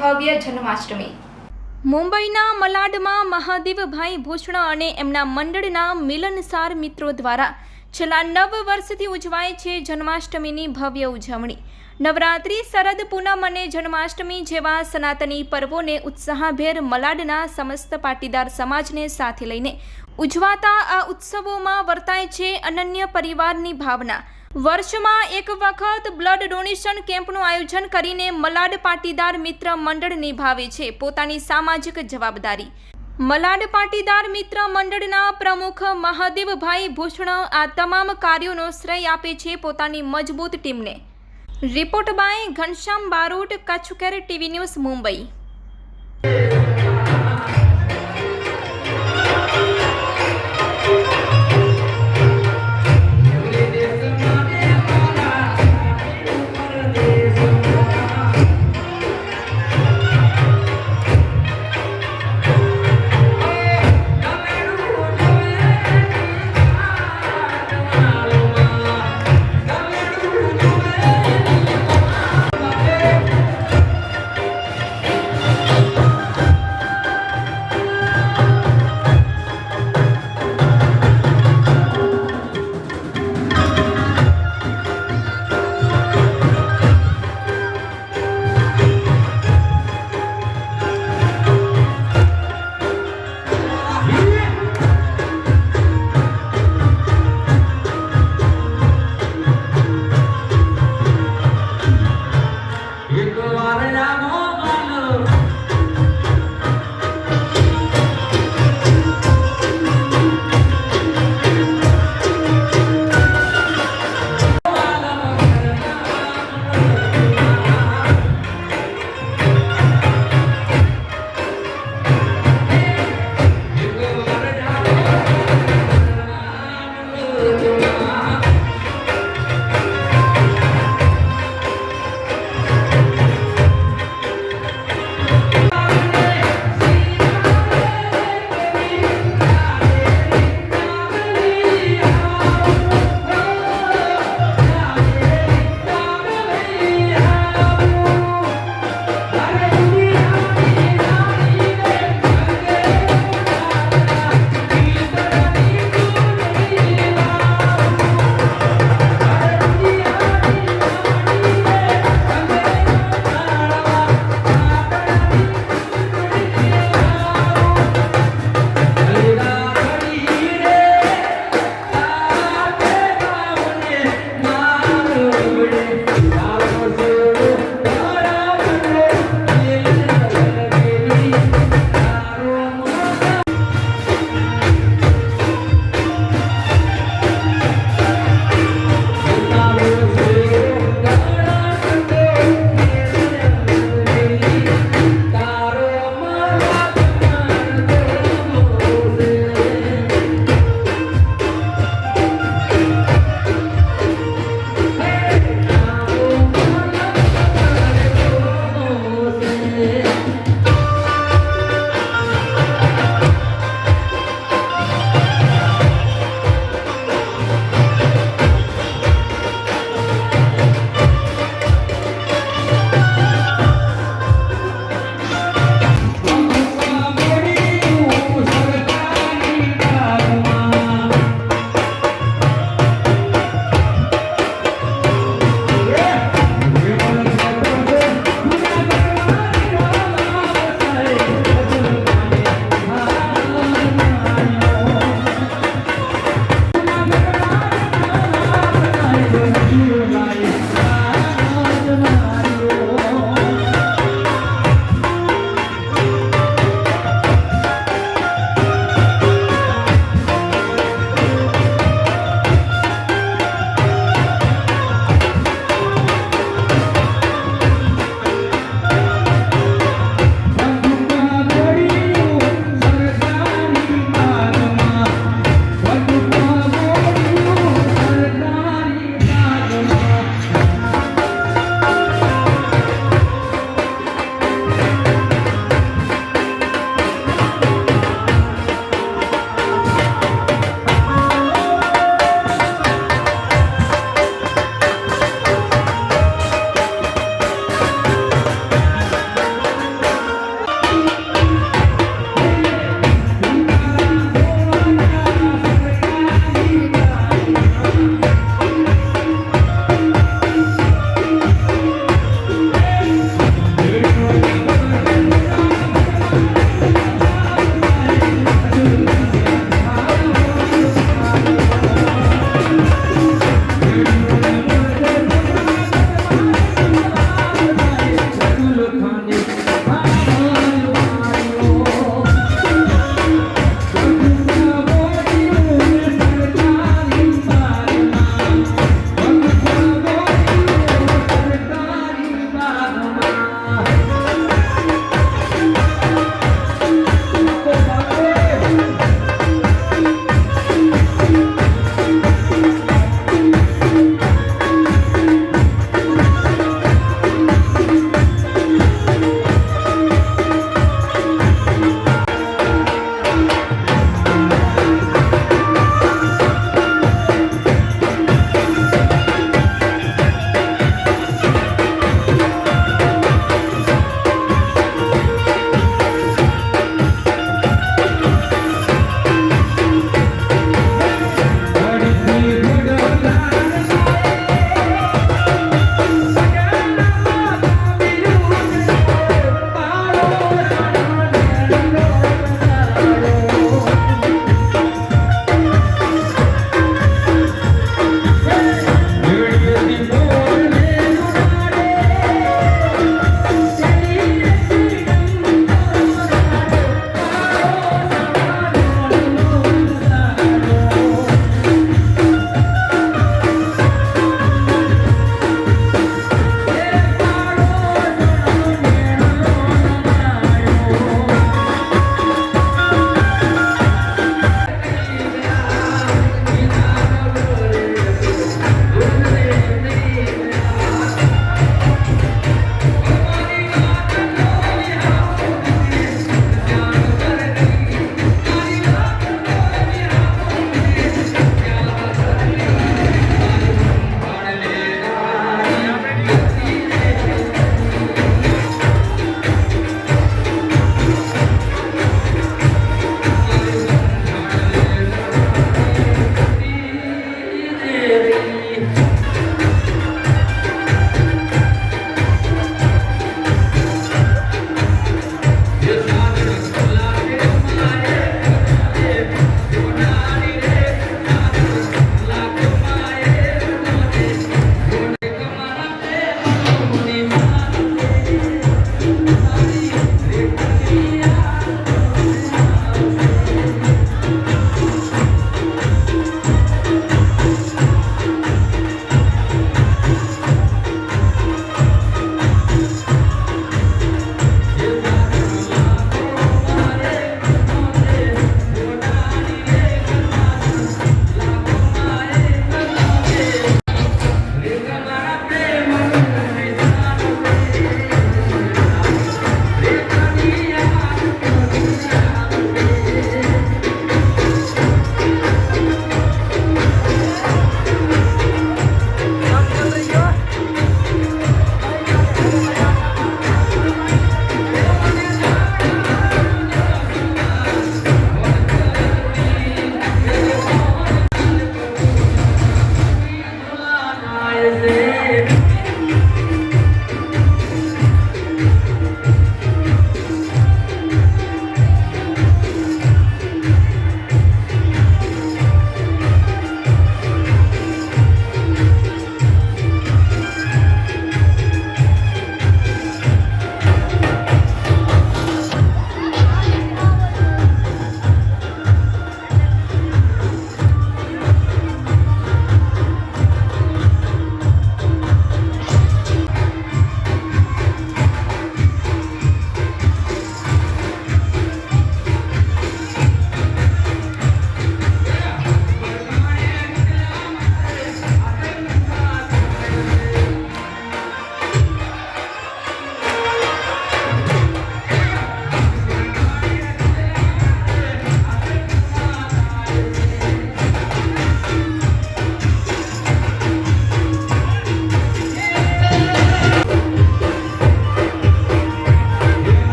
ભવ્ય જન્માષ્ટમી। મુંબઈના મલાડમાં મહાદેવભાઈ ભૂષણ અને એમના મંડળના મિલનસાર મિત્રો દ્વારા છેલ્લા 9 વર્ષથી ઉજવાય છે જન્માષ્ટમીની ભવ્ય ઉજવણી। નવરાત્રી, શરદ પૂનમ અને જન્માષ્ટમી જેવા સનાતની પર્વોને ઉત્સાહભેર મલાડના સમસ્ત પાટીદાર સમાજને સાથે લઈને ઉજવાતા આ ઉત્સવોમાં વર્તાય છે અનન્ય પરિવારની ભાવના। વર્ષમાં એક વખત બ્લડ ડોનેશન કેમ્પનું આયોજન કરીને મલાડ પાટીદાર મિત્ર મંડળ નિભાવે છે પોતાની સામાજિક જવાબદારી। મલાડ પાટીદાર મિત્ર મંડળના પ્રમુખ મહાદેવભાઈ ભૂષણ આ તમામ કાર્યોનો શ્રેય આપે છે પોતાની મજબૂત ટીમને। રિપોર્ટ બાય ઘનશ્યામ બારોટ, કચ્છકેર ટીવી ન્યૂઝ, મુંબઈ।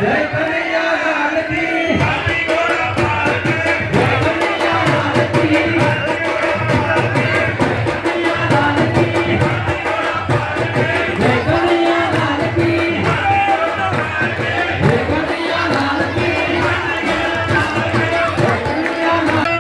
જય કનૈયા લાલ કી હાથી ઘોડા પાલક જય કનૈયા લાલ કી કનૈયા લાલ કી જય કનૈયા લાલ કી જય કનૈયા લાલ કી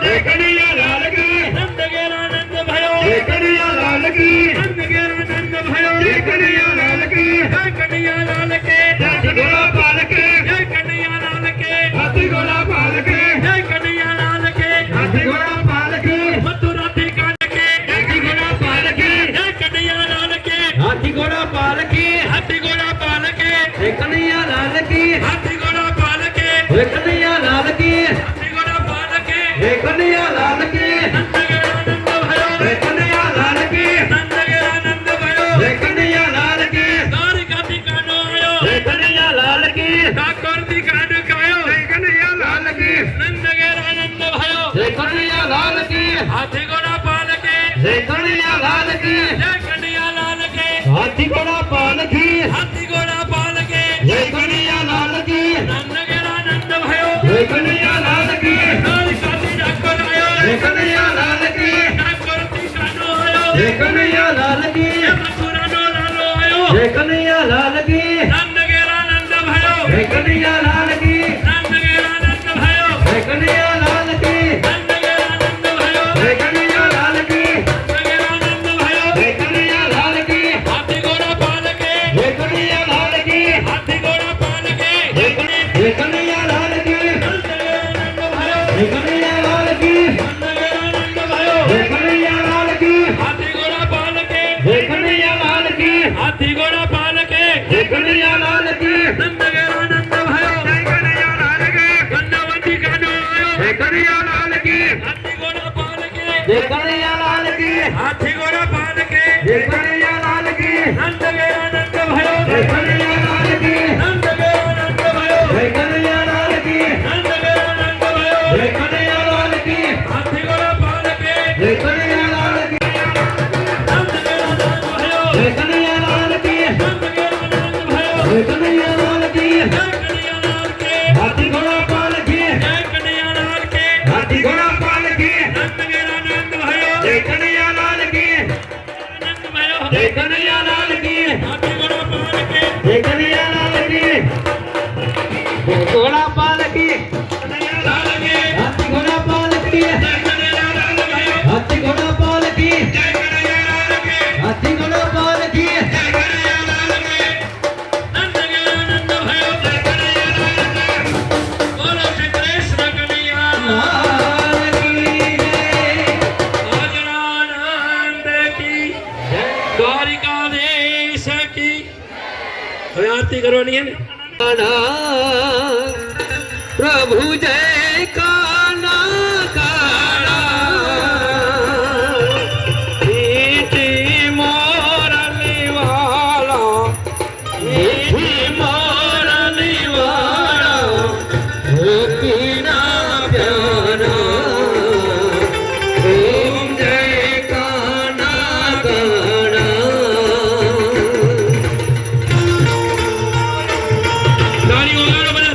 જય કનૈયા લાલ કી નંદ ઘેરા નંદ ભયો જય કનૈયા લાલ કી નંદ ઘેરા નંદ ભયો જય કનૈયા લાલ કી જય કનૈયા લાલ કે હાથી ઘોડા પાલક જય કનૈયા લાલ કે હાથી ઘોડા પાલક જય કનૈયા લાલ કે હાથી ઘોડા પાલક મથુરાથી કાનકે હાથી ઘોડા પાલક જય કનૈયા લાલ કે હાથી ઘોડા પાલક હાથી ઘોડા પાલક જય કનૈયા લાલ કી હાથી ઘોડા પાલક જય કનૈયા લાલ કી હાથી ઘોડા પાલક જય કનૈયા લાલ કી નંદ ઘેરા નંદ ભયો જય કનૈયા લાલ કી નંદ ઘેરા નંદ ભયો જય કનૈયા લાલ કી દ્વારિકાથી કાનો આયો જય કનૈયા લાલ કી ઠાકોરથી કાનો કાયો જય કનૈયા લાલ કી નંદ ઘેરા નંદ ભયો જય કનૈયા લાલ કી હાથી ઘોડા પાલક જય કનૈયા લાલ કી જય કનૈયા લાલ કે હાથી ઘોડા પાલક હાથી ઘોડા પાલક જય કનૈયા લાલ કી નંદ ઘેરા નંદ ભયો જય કનૈયા લાલ કી દ્વારિકાથી ઠાકોર આયો જય કનૈયા લાલ કી ઠાકોરથી કાનો આયો જય કનૈયા લાલ કી મથુરાનો લાલો આયો જય કનૈયા લાલ કી નંદ ઘેરા નંદ ભયો જય કનૈયા લાલ કી નંદ ઘેરા નંદ ભયો જય કનૈયા લાલ કી નંદ ઘેરા નંદ ભયો જય કનૈયા લાલ કી નંદ ઘેરા નંદ ભયો જય કનૈયા લાલ કી હાથી ઘોડા પાલક જય કનૈયા લાલ કી હાથી ઘોડા પાલક જય કનૈયા લાલ કી નંદ ઘેરા નંદ ભયો જય કનૈયા લાલ કી નંદ ઘેરા નંદ ભયો જય કનૈયા લાલ કી હાથી ઘોડા પાલક જય કનૈયા લાલ કી હાથી ઘોડા પાલક જય કનૈયા લાલ કી નંદ ઘેરા નંદ ભયો જય કનૈયા લાલ કી ગંગાવતી કાનો આયો જય કનૈયા લાલ કી હાથી ઘોડા પાલક જય કનૈયા લાલ કી હાથી ઘોડા પાલક જય કનૈયા લાલ કી નંદ ઘેરા નંદ ભયો જય કનૈયા લાલ કી નંદ ઘેરા નંદ ભયો જય કનૈયા લાલ કી નંદ ઘેરા નંદ ભયો જય કનૈયા લાલ કી હાથી ઘોડા પાલક જય કનૈયા લાલ કી નંદ ઘેરા નંદ ભયો જય કનૈયા લાલ કી નંદ ઘેરા નંદ ભયો જય કનૈયા લાલ કી જય કનૈયા લાલ કે હાથી ઘોડા પાલક જય કનૈયા લાલ કે હાથી ઘોડા પાલક નંદ ઘેરા નંદ ભયો જય કનૈયા લાલ કી નંદ ભયો જય કનૈયા લાલ કી હાથી ઘોડા પાલક જય કનૈયા લાલ કી ઘોડા પાલક કનૈયા લાલ કી હાથી ઘોડા પાલક જય કનૈયા લાલ ભયો હાથી ઘોડા પાલક જય કનૈયા લાલ કી હાથી ઘોડા પાલક જય કનૈયા લાલ કી નંદ ઘેરા નંદ ભયો જય કનૈયા લાલ કી બોલો શ્રી કૃષ્ણ કનૈયા લાલ કી અજનાનંદ કી દ્વારિકાધીશ કી હવે આરતી કરવાની હે ને પ્રભુ જય કાના કાળા મીઠી મોરલી વાળા મીઠી મોરલી વાળા ગોપીના પ્યારા ઓમ જય કાના કાળા તાળીઓ વગાડો બધા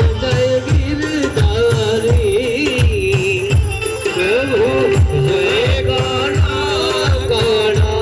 જય ગિરધારી પ્રભુ જય ગાના ગાના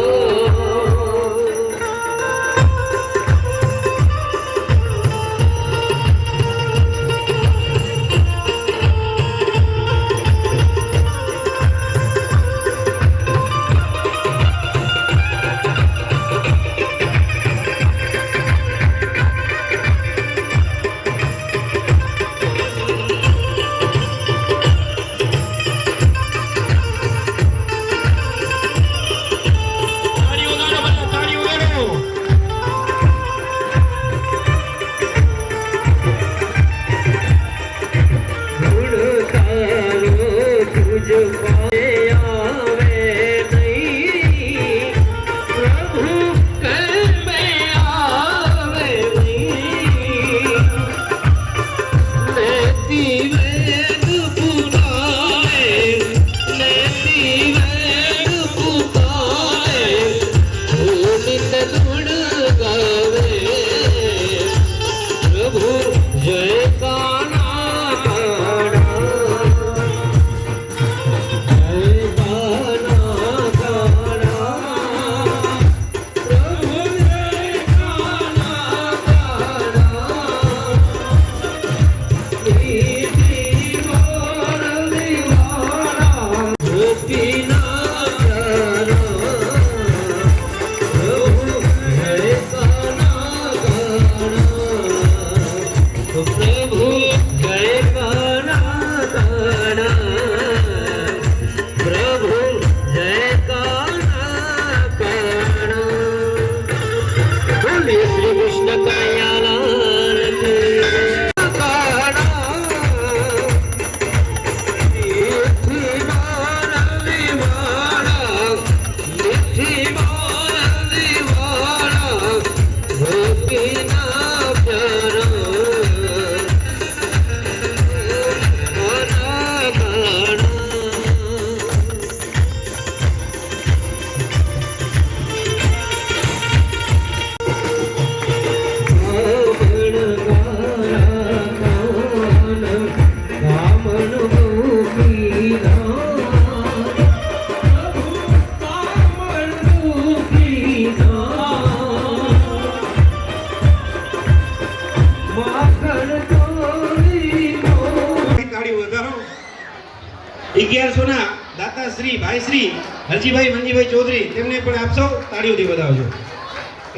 દાતા શ્રી ભાઈ શ્રી હરજીભાઈ મંજીભાઈ ચૌધરી તેમને પણ આપ સૌ તાળીઓથી વધાવજો.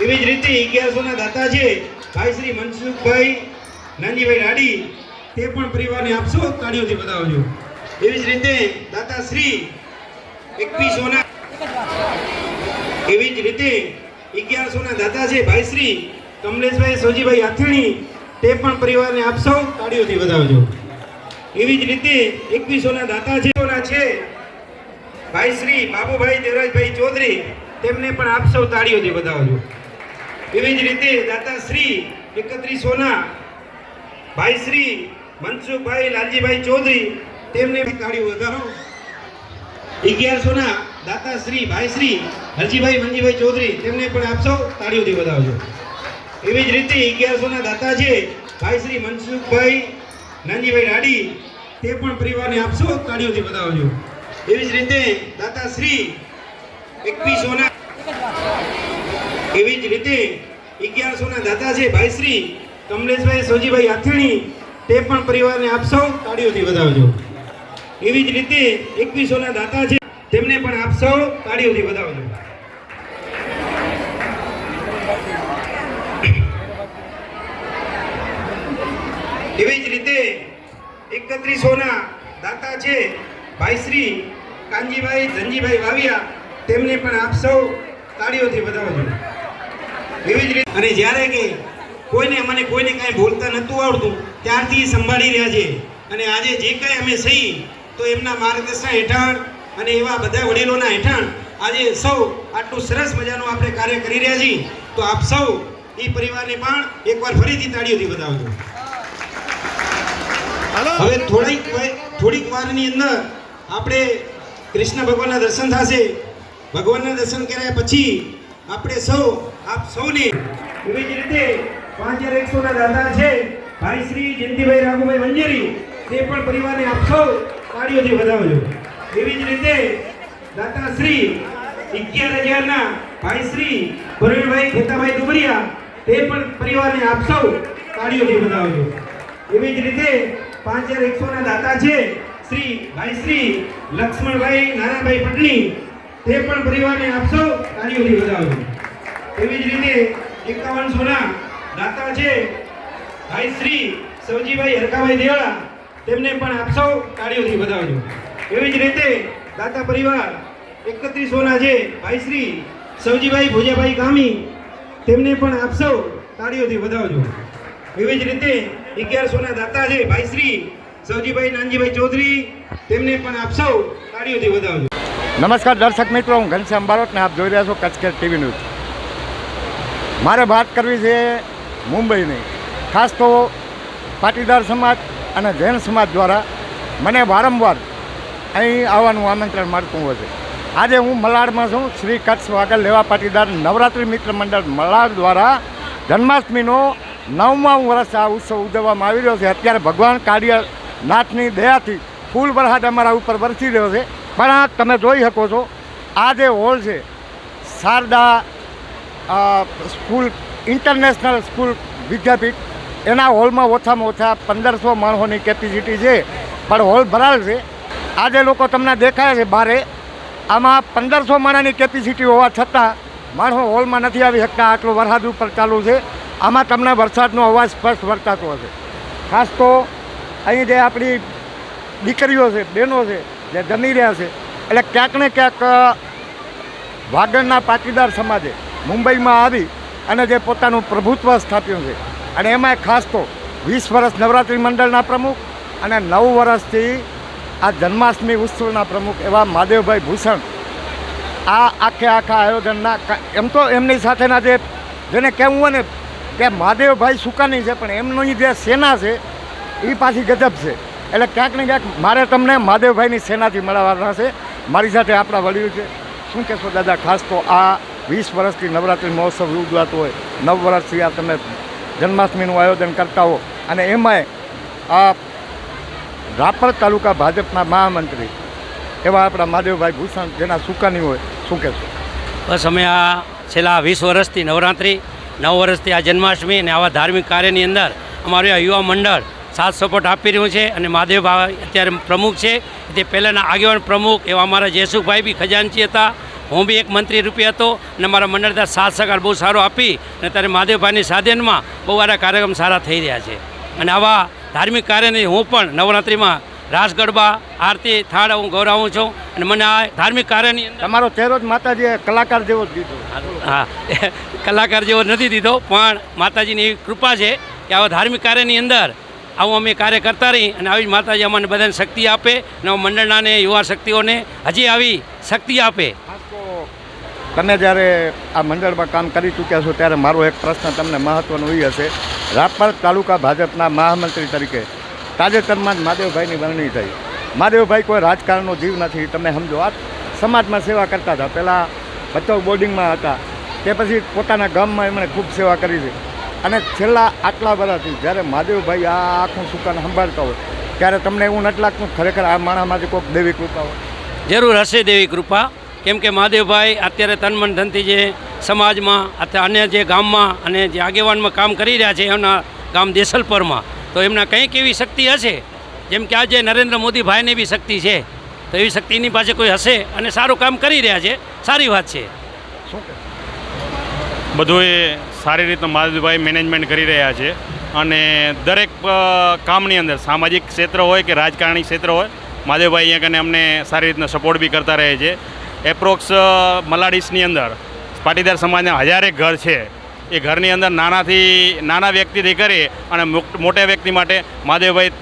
એવી જ રીતે 1100 ના દાતા છે ભાઈ શ્રી મનસુખભાઈ નાનજીભાઈ રાડી તે પણ પરિવારને આપ સૌ તાળીઓથી વધાવજો. એવી જ રીતે દાતા શ્રી 2100 ના એવી જ રીતે 1100 ના દાતા છે ભાઈ શ્રી કમલેશભાઈ સોજીભાઈ આથેણી તે પણ પરિવારને આપ સૌ તાળીઓથી વધાવજો. એવી જ રીતે 2100 ના દાતા છે ભાઈ શ્રી બાબુભાઈ દેવરાજભાઈ ચૌધરી તેમને પણ આપ સૌ તાળીઓથી વધાવજો. એવી જ રીતે દાતા શ્રી 3100 ના ભાઈ શ્રી મનસુખભાઈ લાલજીભાઈ ચૌધરી તેમને પણ તાળીઓ વધાવો. 1100 ના દાતા શ્રી ભાઈ શ્રી હરજીભાઈ મંજીભાઈ ચૌધરી તેમને પણ આપ સૌ તાળીઓથી વધાવજો. એવી જ રીતે 1100 ના દાતા છે ભાઈ શ્રી મનસુખભાઈ નાનજીભાઈ રાડી તે પણ પરિવારને આપ સૌ તાળીઓથી વધાવજો. એવી જ રીતે દાતા શ્રી 2100 ના એવી જ રીતે 1100 ના દાતા છે ભાઈ શ્રી કમલેશભાઈ સોજીભાઈ આથેણી તે પણ પરિવારને આપ સૌ તાળીઓથી વધાવજો. એવી જ રીતે 2100 ના દાતા છે તેમને પણ આપ સૌ તાળીઓથી વધાવજો. એવી જ રીતે 3100 ના દાતા છે ભાઈ શ્રી કાનજીભાઈ ધનજીભાઈ વાવિયા તેમને પણ આપ સૌ તાળીઓથી વધાવજો. એવી જ રીતે અને જ્યારે કે કોઈને કાંઈ બોલતા નહોતું આવડતું ત્યારથી સંભાળી રહ્યા છે અને આજે જે કાંઈ અમે સહી તો એમના માર્ગદર્શન હેઠળ અને એવા બધા વડીલોના હેઠળ આજે સૌ આટલું સરસ મજાનું આપણે કાર્ય કરી રહ્યા છીએ. તો આપ સૌ એ પરિવારને પણ એકવાર ફરીથી તાળીઓથી વધાવજો. હવે થોડીક વારની અંદર આપણે કૃષ્ણ ભગવાનના દર્શન થશે. ભગવાનના દર્શન કર્યા પછી આપણે સૌ આપ સૌને એવી જ રીતે 5100 ના દાતા છે ભાઈ શ્રી જયંતિભાઈ રાઘુભાઈ મંજેરી તે પણ પરિવારને આપ સૌ તાળીઓથી વધાવજો. એવી જ રીતે દાતા શ્રી 11,000 ના ભાઈ શ્રી પ્રવીણભાઈ ખેતાભાઈ દુબરિયા તે પણ પરિવારને આપ સૌ તાળીઓથી વધાવજો. એવી જ રીતે 5,100 ના દાતા છે શ્રી ભાઈ શ્રી લક્ષ્મણભાઈ નારાયણભાઈ પટણી તે પણ પરિવારને આપ સૌ તાળીઓથી વધાવજો. એવી જ રીતે 5100 ના દાતા છે ભાઈ શ્રી સવજીભાઈ હરકાભાઈ દેવાળા તેમને પણ આપ સૌ તાળીઓથી વધાવજો. એવી જ રીતે દાતા પરિવાર 3100 ના છે ભાઈ શ્રી સવજીભાઈ ભોજાભાઈ ગામી તેમને પણ આપ સૌ તાળીઓથી વધાવજો. એવી જ રીતે 1100 ના દાતા છે ભાઈ શ્રી સવજીભાઈ નાનજીભાઈ ચૌધરી તેમને પણ આપ સૌ તાળીઓથી વધાવજો. નમસ્કાર દર્શક મિત્રો, હું ઘનશ્યામ બારોટને આપ જોઈ રહ્યા છો કચ્છ ટીવી ન્યૂઝ. મારે વાત કરવી છે મુંબઈની. ખાસ તો પાટીદાર સમાજ અને જૈન સમાજ દ્વારા મને વારંવાર અહીં આવવાનું આમંત્રણ મળતું હોય છે. આજે હું મલાડમાં છું. શ્રી કચ્છ વાગડ લેવા પાટીદાર નવરાત્રિ મિત્ર મંડળ મલાડ દ્વારા જન્માષ્ટમીનો 9મા વર્ષ આ ઉત્સવ ઉજવવામાં આવી રહ્યો છે. અત્યારે ભગવાન કાળિયાનાથની દયાથી ફૂલ વરસાદ અમારા ઉપર વરસી રહ્યો છે. પણ આ તમે જોઈ શકો છો આ જે હોલ છે શારદા સ્કૂલ ઇન્ટરનેશનલ સ્કૂલ વિદ્યાપીઠ, એના હોલમાં ઓછામાં ઓછા 1500 માણસોની કેપેસિટી છે, પણ હોલ ભરાયેલ છે. આજે લોકો તમને દેખાય છે બારે, આમાં 1500 માણસની કેપેસિટી હોવા છતાં માણસો હોલમાં નથી આવી શકતા. આટલો વરસાદ ઉપર ચાલુ છે. આમાં તમને વરસાદનો અવાજ સ્પષ્ટ વર્તાતો હશે. ખાસ તો અહીં જે આપણી દીકરીઓ છે, બહેનો છે જે જમી રહ્યા છે, એટલે ક્યાંક ને ક્યાંક વાગડના પાટીદાર સમાજે મુંબઈમાં આવી અને જે પોતાનું પ્રભુત્વ સ્થાપ્યું છે, અને એમાં ખાસ તો 20 વર્ષ નવરાત્રિ મંડળના પ્રમુખ અને 9 વર્ષથી આ જન્માષ્ટમી ઉત્સવના પ્રમુખ એવા મહાદેવભાઈ ભૂષણ આ આખા આયોજનના એમ તો એમની સાથેના જેને કહેવું હોય ને કે મહાદેવભાઈ સુકાની છે, પણ એમની જે સેના છે એ પાછી ગજબ છે. એટલે ક્યાંક ને ક્યાંક મારે તમને મહાદેવભાઈની સેનાથી મળવાના છે. મારી સાથે આપણા વડીલ છે. શું કહેશો દાદા? ખાસ તો આ 20 વર્ષથી નવરાત્રિ મહોત્સવ ઉજવાતો હોય, 9 વર્ષથી આ તમે જન્માષ્ટમીનું આયોજન કરતા હો, અને એમાંય આ રાપર તાલુકા ભાજપના મહામંત્રી એવા આપણા મહાદેવભાઈ ભૂષણ જેના સુકાની હોય, શું કહેશો? બસ અમે આ છેલ્લા 20 વર્ષથી નવરાત્રિ, 9 વર્ષથી આ જન્માષ્ટમી અને આવા ધાર્મિક કાર્યની અંદર અમારું આ યુવા મંડળ સાથ સપોર્ટ આપી રહ્યું છે. અને મહાદેવભાઈ અત્યારે પ્રમુખ છે, તે પહેલાંના આગેવાન પ્રમુખ એવા અમારા જયસુખભાઈ બી ખજાનચી હતા, હું બી એક મંત્રી રૂપે હતો, અને મારા મંડળના સાથ સહકાર બહુ સારો આપી અને ત્યારે મહાદેવભાઈની સાધનમાં બહુ સારા કાર્યક્રમ સારા થઈ રહ્યા છે. અને આવા ધાર્મિક કાર્યની હું પણ નવરાત્રિમાં રાસ ગરબા, આરતી, થાળ હું ગૌરવું છું. અને મને આ ધાર્મિક કાર્યની અંદર તમારો ચહેરો જ માતાજીએ કલાકાર જેવો જ દીધો. હા, કલાકાર જેવો નથી દીધો, પણ માતાજીની એવી કૃપા છે કે આવા ધાર્મિક કાર્યની અંદર આવું અમે કાર્ય કરતા રહી અને આવી જ માતાજી અમને બધાને શક્તિ આપે, અને મંડળનાને યુવા શક્તિઓને હજી આવી શક્તિ આપે. ખાસ તો તમે જ્યારે આ મંડળમાં કામ કરી ચૂક્યા છો ત્યારે મારો એક પ્રશ્ન તમને મહત્ત્વનો એ હશે. રાપર તાલુકા ભાજપના મહામંત્રી તરીકે તાજેતરમાં જ મહાદેવભાઈની વરણી થઈ. મહાદેવભાઈ કોઈ રાજકારણનો જીવ નથી, તમે સમજો. આ સમાજમાં સેવા કરતા હતા. પહેલાં બચાવ બોર્ડિંગમાં હતા, તે પછી પોતાના ગામમાં એમણે ખૂબ સેવા કરી છે. અને છેલ્લા આટલા વર્ષથી જ્યારે મહાદેવભાઈ આ આખું સુકાન સંભાળતા હોય ત્યારે તમને એવું નથી લાગતું ખરેખર આ માણસમાંથી કોઈક દેવી કૃપા હોય? જરૂર હશે દેવી કૃપા, કેમ કે મહાદેવભાઈ અત્યારે તન મન ધનથી જે સમાજમાં અથવા અન્ય જે ગામમાં અને જે આગેવાનમાં કામ કરી રહ્યા છે એમના ગામ દેસલપરમાં, તો એમના કંઈક એવી શક્તિ હશે, જેમ કે આજે નરેન્દ્ર મોદી ભાઈને બી શક્તિ છે, તો એવી શક્તિની પાસે કોઈ હશે અને સારું કામ કરી રહ્યા છે. સારી વાત છે. શું કહે? બધું એ સારી રીતના મહાદેવભાઈ મેનેજમેન્ટ કરી રહ્યા છે, અને દરેક કામની અંદર સામાજિક ક્ષેત્ર હોય કે રાજકારણી ક્ષેત્ર હોય, મહાદેવભાઈ અહીંયા કને અમને સારી રીતના સપોર્ટ બી કરતા રહે છે. એપ્રોક્સ મલાડીસની અંદર પાટીદાર સમાજના 1000 ઘર છે. એ ઘરની અંદર નાના વ્યક્તિથી કરી અને મોટા વ્યક્તિ માટે મહાદેવભાઈ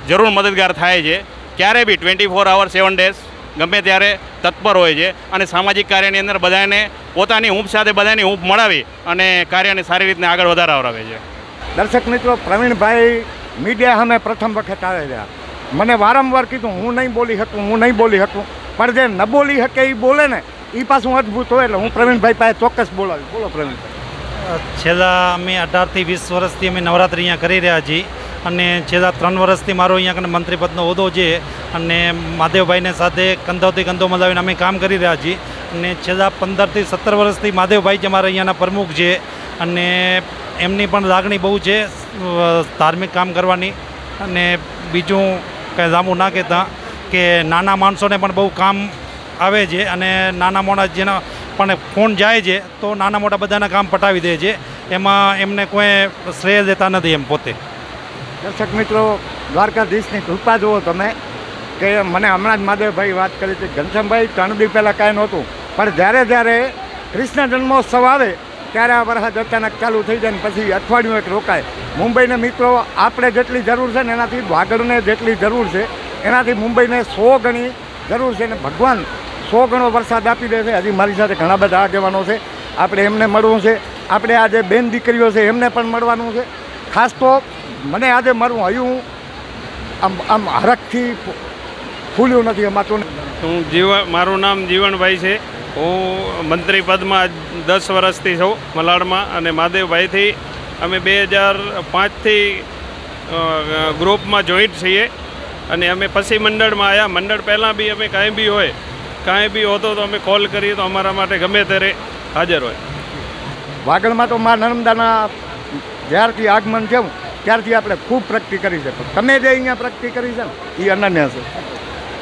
જરૂર મદદગાર થાય છે. ક્યારે બી 24 hours 7 days ગમે ત્યારે તત્પર હોય છે, અને સામાજિક કાર્યની અંદર બધાને પોતાની હૂંફ સાથે બધાની હૂંફ મળાવી અને કાર્યને સારી રીતે આગળ વધારાવે છે. દર્શક મિત્રો, પ્રવીણભાઈ મીડિયા સામે પ્રથમ વખત આવે છે. મને વારંવાર કીધું હું નહીં બોલી શકું, પણ જે ન બોલી શકે એ બોલે ને એ પાછું અદ્ભુત હોય. એટલે હું પ્રવીણભાઈ પાસે ચોક્કસ બોલાવી. બોલો પ્રવીણભાઈ. છેલ્લા અમે 18થી 20 વર્ષથી અમે નવરાત્રિ અહીંયા કરી રહ્યા છીએ અને છેલ્લા 3 વર્ષથી મારો અહીંયા કને મંત્રીપદનો હોદ્દો છે અને મહાદેવભાઈને સાથે કંધોથી કંધો મલાવીને અમે કામ કરી રહ્યા છીએ અને છેલ્લા 15થી 17 વર્ષથી મહાદેવભાઈ જ અમારા અહીંયાના પ્રમુખ છે અને એમની પણ લાગણી બહુ છે ધાર્મિક કામ કરવાની. અને બીજું કંઈ લાંબુ ના કહેતા કે નાના માણસોને પણ બહુ કામ આવે છે અને નાના મોટા જેના પણ ફોન જાય છે તો નાના મોટા બધાના કામ પટાવી દે છે, એમાં એમને કોઈ શ્રેય દેતા નથી એમ પોતે. દર્શક મિત્રો, દ્વારકાધીશની કૃપા જુઓ તમે કે મને હમણાં જ મહાદેવભાઈ વાત કરી હતી, ઘનશ્યામભાઈ 3 દિવસ પહેલાં કાંઈ નહોતું, પણ જ્યારે કૃષ્ણ જન્મોત્સવ આવે ત્યારે આ વરસાદ અચાનક ચાલુ થઈ જાય ને પછી અઠવાડિયું એક રોકાય. મુંબઈને મિત્રો આપણે જેટલી જરૂર છે ને એનાથી વાગડને જેટલી જરૂર છે એનાથી મુંબઈને 100 ગણી જરૂર છે ને ભગવાન 100 ગણો વરસાદ આપી દે છે. હજી મારી સાથે ઘણા બધા આગેવાનો છે, આપણે એમને મળવું છે, આપણે આજે બેન દીકરીઓ છે એમને પણ મળવાનું છે. ખાસ તો મને આજે મારું હયું આમ હરખથી ફૂલ્યું નથી અમાતું. મારું નામ જીવણભાઈ છે. હું મંત્રી પદમાં 10 વર્ષથી છું મલાડમાં, અને મહાદેવભાઈથી અમે 2005થી ગ્રુપમાં જોઈન્ટ છીએ અને અમે પછી મંડળમાં આવ્યા. મંડળ પહેલાં બી અમે કાંઈ બી હોતો તો અમે કોલ કરીએ તો અમારા માટે ગમે ત્યારે હાજર હોય. વાગડમાં તો મા નર્મદાના જ્યારથી આગમન થયું ત્યારથી આપણે ખૂબ પ્રગતિ કરી છે, તમે જે અહીંયા પ્રગતિ કરી છે ને એ અનન્ય છે.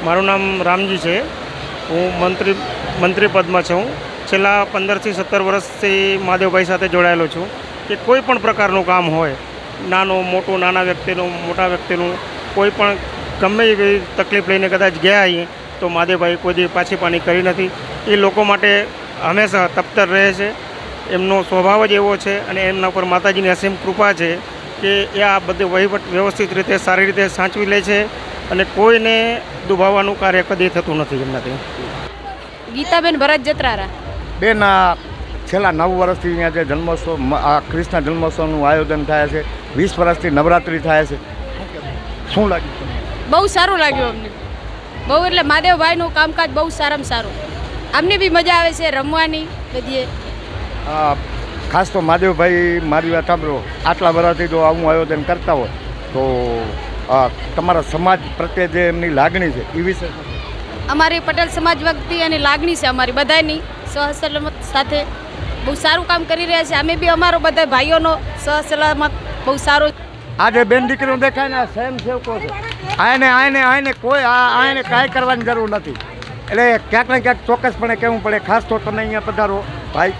મારું નામ રામજી છે. હું મંત્રી પદમાં છું. છેલ્લા 15થી 17 વર્ષથી મહાદેવભાઈ સાથે જોડાયેલો છું કે કોઈ પણ પ્રકારનું કામ હોય, નાનું મોટું, નાના વ્યક્તિનું મોટા વ્યક્તિનું, કોઈ પણ ગમે એવી તકલીફ લઈને કદાચ ગયા આવીએ તો મહાદેવભાઈ કોઈ દી પાછી પાની કરી નથી. એ લોકો માટે હંમેશા તપ્તર રહે છે. એમનો સ્વભાવ જ એવો છે અને એમના પર માતાજીની અસીમ કૃપા છે કે એ આ બધું વહીવટ વ્યવસ્થિત રીતે સારી રીતે સાચવી લે છે અને કોઈને દુભાવવાનું કાર્ય કદી થતું નથી એમનાથી. ગીતાબેન ભરત જત્રારા. બેન, છેલ્લા 9 વર્ષથી અહીંયા જે જન્મોત્સવ, આ કૃષ્ણ જન્મોત્સવનું આયોજન થાય છે, 20 વર્ષથી નવરાત્રિ થાય છે, શું લાગ્યું? બહુ સારું લાગ્યું અમને, બહુ. એટલે મહાદેવભાઈનું કામકાજ બહુ સારામાં સારું. અમને બી મજા આવે છે રમવાની બધીએ. ખાસ તો મહાદેવભાઈ, મારી વાત સાંભળો, આટલા વર્ષથી જો આવું આયોજન કરતા હોય તો તમારા સમાજ પ્રત્યે જે એમની લાગણી છે એ વિશે અમારી પટેલ સમાજ વતી એની લાગણી છે અમારી બધાની સહસલામત સાથે બહુ સારું કામ કરી રહ્યા છે. અમે બી અમારો બધા ભાઈઓનો સહસલામત બહુ સારો. આજે બેન દીકરીઓ દેખાય ને સ્વયંસેવકો છે, આને કોઈ આને કાંઈ કરવાની જરૂર નથી. એટલે ક્યાંક ને ક્યાંક ચોક્કસપણે કહેવું પડે. ખાસ તો તમે અહીંયા પધારો ભાઈ,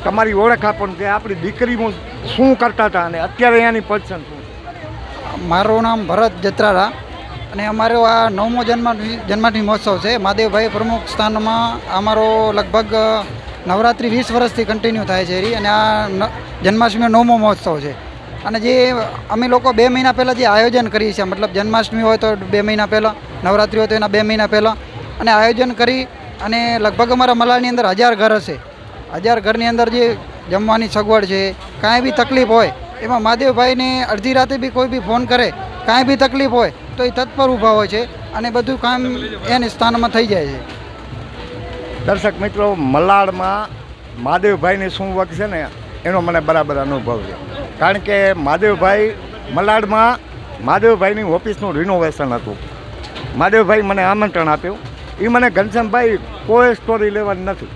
તમારી ઓળખ આપો ને કે આપણી દીકરીઓ શું કરતા હતા અને અત્યારે અહીંયાની પોઝિશન શું? મારું નામ ભરત જત્રારા અને અમારો આ 9મો જન્માષ્ટમી મહોત્સવ છે. મહાદેવભાઈ પ્રમુખ સ્થાનમાં અમારો લગભગ નવરાત્રિ 20 વર્ષથી કન્ટિન્યુ થાય છે અને આ જન્માષ્ટમીનો 9મો મહોત્સવ છે. અને જે અમે લોકો 2 મહિના પહેલાં જે આયોજન કરીએ છીએ, મતલબ જન્માષ્ટમી હોય તો 2 મહિના પહેલાં, નવરાત્રિ હોય તો એના 2 મહિના પહેલાં, અને આયોજન કરી અને લગભગ અમારા મલાડની અંદર 1000 ઘર હશે. 1000 ઘરની અંદર જે જમવાની સગવડ છે, કાંઈ બી તકલીફ હોય એમાં મહાદેવભાઈને અડધી રાતે બી કોઈ બી ફોન કરે, કાંઈ બી તકલીફ હોય તો એ તત્પર ઊભા હોય છે અને બધું કામ એની સ્થાનમાં થઈ જાય છે. દર્શક મિત્રો, મલાડમાં મહાદેવભાઈની શું વગ છે ને એનો મને બરાબર અનુભવ છે. કારણ કે મલાડમાં મહાદેવભાઈની ઓફિસનું રિનોવેશન હતું. મહાદેવભાઈ મને આમંત્રણ આપ્યું. એ મને ઘનશ્યામભાઈ કોઈ સ્ટોરી લેવાની નથી,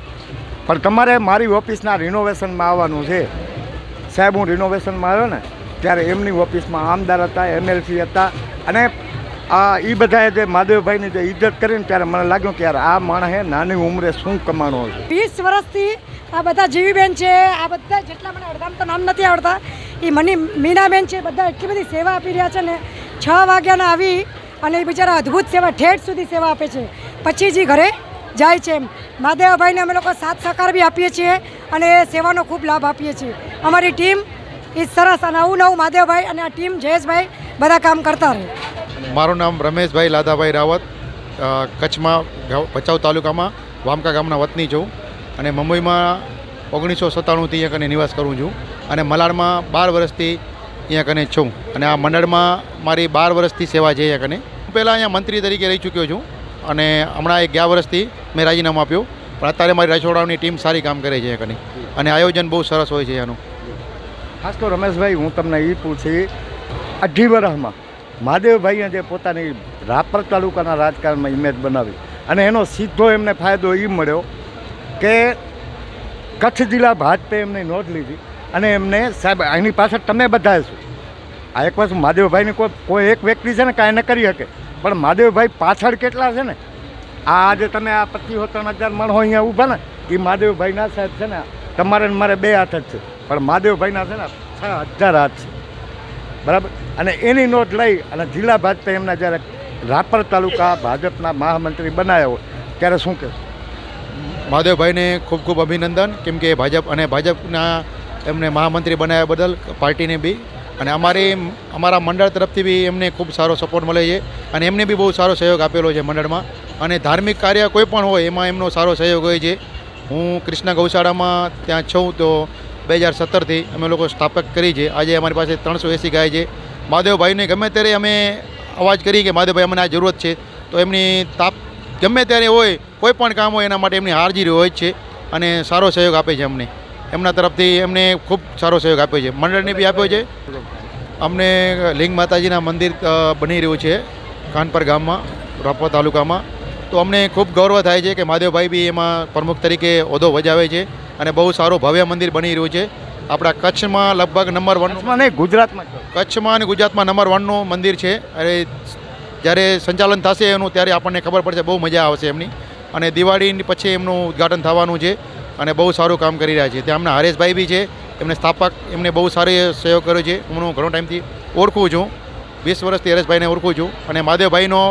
પણ તમારે મારી ઓફિસના રિનોવેશનમાં આવવાનું છે. સાહેબ, હું રિનોવેશનમાં આવ્યો ને ત્યારે એમની ઓફિસમાં આમદાર હતા, MLC હતા, અને એ બધાએ જે મહાદેવભાઈની જે ઇજ્જત કરીને ત્યારે મને લાગ્યું કે યાર આ માણસે નાની ઉંમરે શું કમાણો છે. 20 વર્ષથી આ બધા જીવીબેન છે, આ બધા જેટલા મને અડધામ તો નામ નથી આવડતા, એ મીનાબેન છે, બધા એટલી બધી સેવા આપી રહ્યા છે ને. 6 વાગ્યાના આવી અને એ બિચારા અદ્ભુત સેવા, ઠેઠ સુધી સેવા આપે છે, પછી જે ઘરે જાય છે. મહાદેવભાઈને અમે લોકો સાથ સહકાર બી આપીએ છીએ અને એ સેવાનો ખૂબ લાભ આપીએ છીએ. અમારી ટીમ એ સરસ અને નવું મહાદેવભાઈ અને આ ટીમ જયેશભાઈ બધા કામ કરતા રહે. મારું નામ રમેશભાઈ લાદાભાઈ રાવત, કચ્છમાં ભચાઉ તાલુકામાં વામકા ગામના વતની છું અને મુંબઈમાં 1997થી અહીંયા કને નિવાસ કરું છું અને મલાડમાં 12 વર્ષથી અહીંયા કને છું અને આ મંડળમાં મારી 12 વર્ષથી સેવા છે અહીંયા કને. હું પહેલાં અહીંયા મંત્રી તરીકે રહી ચૂક્યો છું અને હમણાં 11 વર્ષથી મેં રાજીનામું આપ્યું, પણ અત્યારે મારી રસોડાની ટીમ સારી કામ કરે છે અહીંયા કને અને આયોજન બહુ સરસ હોય છે એનું. ખાસ તો રમેશભાઈ હું તમને એ પૂછી 18 વર્ષમાં મહાદેવભાઈએ જે પોતાની રાપર તાલુકાના રાજકારણમાં ઇમેજ બનાવી અને એનો સીધો એમને ફાયદો એ મળ્યો કે કચ્છ જિલ્લા ભાજપે એમની નોંધ લીધી અને એમને સાહેબ એની પાછળ તમે બધા છો. આ એક વસ્તુ મહાદેવભાઈની કોઈ એક વ્યક્તિ છે ને કાંઈ ન કરી શકે, પણ મહાદેવભાઈ પાછળ કેટલા છે ને, આ આજે તમે આ 25-30 મણ હોય અહીંયા ઊભા ને એ મહાદેવભાઈના સાહેબ છે ને, તમારે ને મારે 2 હાથ જ છે, પણ મહાદેવભાઈના છે ને 6000 હાથ છે, બરાબર. અને એની નોંધ લઈ અને જિલ્લા ભાજપે એમના જ્યારે રાપર તાલુકા ભાજપના મહામંત્રી બનાવ્યો ત્યારે શું કહેશો? મહાદેવભાઈને ખૂબ ખૂબ અભિનંદન, કેમ કે ભાજપના એમને મહામંત્રી બનાવ્યા બદલ પાર્ટીને બી અને અમારા મંડળ તરફથી બી એમને ખૂબ સારો સપોર્ટ મળે છે અને એમને બી બહુ સારો સહયોગ આપેલો છે મંડળમાં. અને ધાર્મિક કાર્ય કોઈ પણ હોય એમાં એમનો સારો સહયોગ હોય છે. હું કૃષ્ણ ગૌશાળામાં ત્યાં છું તો 2017થી અમે લોકો સ્થાપક કરી છે. આજે અમારી પાસે 380 ગાય છે. મહાદેવભાઈને ગમે ત્યારે અમે અવાજ કરી કે મહાદેવભાઈ અમને આ જરૂરત છે તો એમની ગમે ત્યારે હોય કોઈ પણ કામ હોય એના માટે એમની હાજરી હોય જ છે અને સારો સહયોગ આપે છે અમને. એમના તરફથી એમને ખૂબ સારો સહયોગ આપ્યો છે, મંડળને બી આપ્યો છે. અમને લિંગ માતાજીના મંદિર બની રહ્યું છે કાનપર ગામમાં, રાપર તાલુકામાં, તો અમને ખૂબ ગૌરવ થાય છે કે મહાદેવભાઈ બી એમાં પ્રમુખ તરીકે હોદ્દો બજાવે છે અને બહુ સારું ભવ્ય મંદિર બની રહ્યું છે. આપણા કચ્છમાં લગભગ નંબર 1 નહીં ગુજરાતમાં, કચ્છમાં અને ગુજરાતમાં નંબર 1નું મંદિર છે. અરે જ્યારે સંચાલન થશે એનું ત્યારે આપણને ખબર પડશે, બહુ મજા આવશે એમની. અને દિવાળી પછી એમનું ઉદ્ઘાટન થવાનું છે અને બહુ સારું કામ કરી રહ્યા છે. ત્યાં અમને હરેશભાઈ બી છે, એમને સ્થાપક, એમને બહુ સારો સહયોગ કર્યો છે. હું ઘણો ટાઈમથી ઓળખું છું, 20 વર્ષથી હરેશભાઈને ઓળખું છું. અને મહાદેવભાઈનો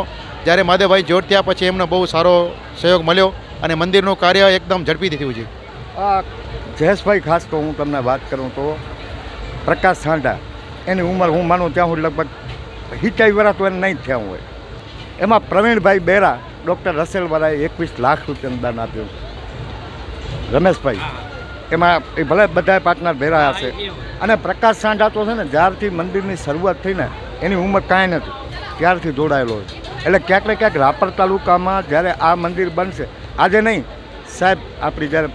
જ્યારે મહાદેવભાઈ જોડ થયા પછી એમને બહુ સારો સહયોગ મળ્યો અને મંદિરનું કાર્ય એકદમ ઝડપીથી થયું છે. જયેશભાઈ, ખાસ તો હું તમને વાત કરું તો પ્રકાશ સાંઢા, એની ઉંમર હું માનું ત્યાં હું લગભગ 70 વર્ષ તો એને નહીં થયા હોય. એમાં પ્રવીણભાઈ બેરા, ડૉક્ટર રસેલવાળાએ 21 લાખ રૂપિયાનું દાન આપ્યું. રમેશભાઈ એમાં એ ભલે બધા પાર્ટનર ભેરા હશે. અને પ્રકાશ સાંઢા તો છે ને જ્યારથી મંદિરની શરૂઆત થઈને એની ઉંમર કાંઈ નથી ત્યારથી જોડાયેલો હોય. એટલે ક્યાંક ને ક્યાંક રાપર તાલુકામાં જ્યારે આ મંદિર બનશે, આજે નહીં સાહેબ, આપણી જ્યારે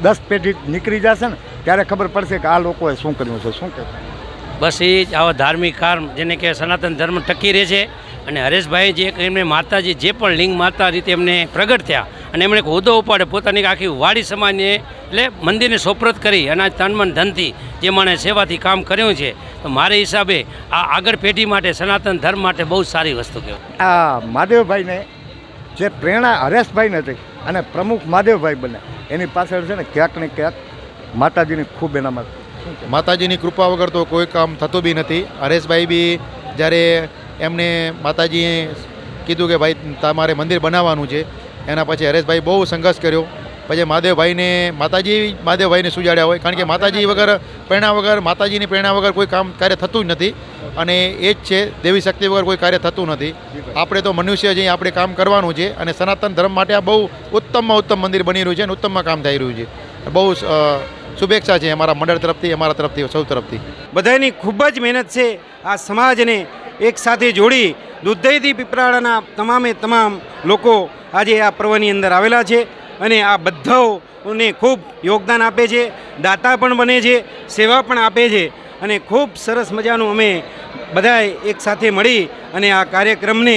10 પેઢી નીકળી જશે ને ત્યારે ખબર પડશે કે આ લોકોએ શું કર્યું છે. શું કહેવાય? બસ એ જ આવા ધાર્મિક કાર્ય જેને કે સનાતન ધર્મ ટકી રહે છે. અને હરેશભાઈ જે એમને માતાજી જે પણ લિંગ માતા રીતે એમને પ્રગટ થયા અને એમણે એક હોદ્દો ઉપાડે પોતાની આખી વાડી સમાજને એટલે મંદિરને સોપરત કરી અને તન મન ધનથી જે માણે સેવાથી કામ કર્યું છે, તો મારા હિસાબે આ આગળ પેઢી માટે સનાતન ધર્મ માટે બહુ સારી વસ્તુ કહેવાય. આ મહાદેવભાઈને જે પ્રેરણા હરેશભાઈને હતી અને પ્રમુખ મહાદેવભાઈ બને એની પાછળ છે ને ક્યાંક ને ક્યાંક માતાજીની ખૂબ એનામાં માતાજીની કૃપા વગર તો કોઈ કામ થતું બી નથી. હરેશભાઈ બી જ્યારે એમને માતાજીએ કીધું કે ભાઈ તમારે મંદિર બનાવવાનું છે, એના પછી હરેશભાઈ બહુ સંઘર્ષ કર્યો. પછી મહાદેવભાઈને સુજાડ્યા હોય, કારણ કે માતાજીની પ્રેરણા વગર કોઈ કામ કાર્ય થતું જ નથી. અને એ જ છે, દેવી શક્તિ વગર કોઈ કાર્ય થતું નથી. આપણે તો મનુષ્ય છીએ, આપણે કામ કરવાનું છે અને સનાતન ધર્મ માટે આ બહુ ઉત્તમમાં ઉત્તમ મંદિર બની રહ્યું છે અને ઉત્તમમાં કામ થઈ રહ્યું છે. બહુ શુભેચ્છા છે અમારા મંડળ તરફથી, અમારા તરફથી, સૌ તરફથી. બધાની ખૂબ જ મહેનત છે આ સમાજને એક સાથે જોડી. દુધઈથી પીપરાળાના તમામ લોકો આજે આ પર્વની અંદર આવેલા છે અને આ બધાઓને ખૂબ યોગદાન આપે છે, દાતા પણ બને છે, સેવા પણ આપે છે અને ખૂબ સરસ મજાનું અમે બધાએ એક સાથે મળી અને આ કાર્યક્રમને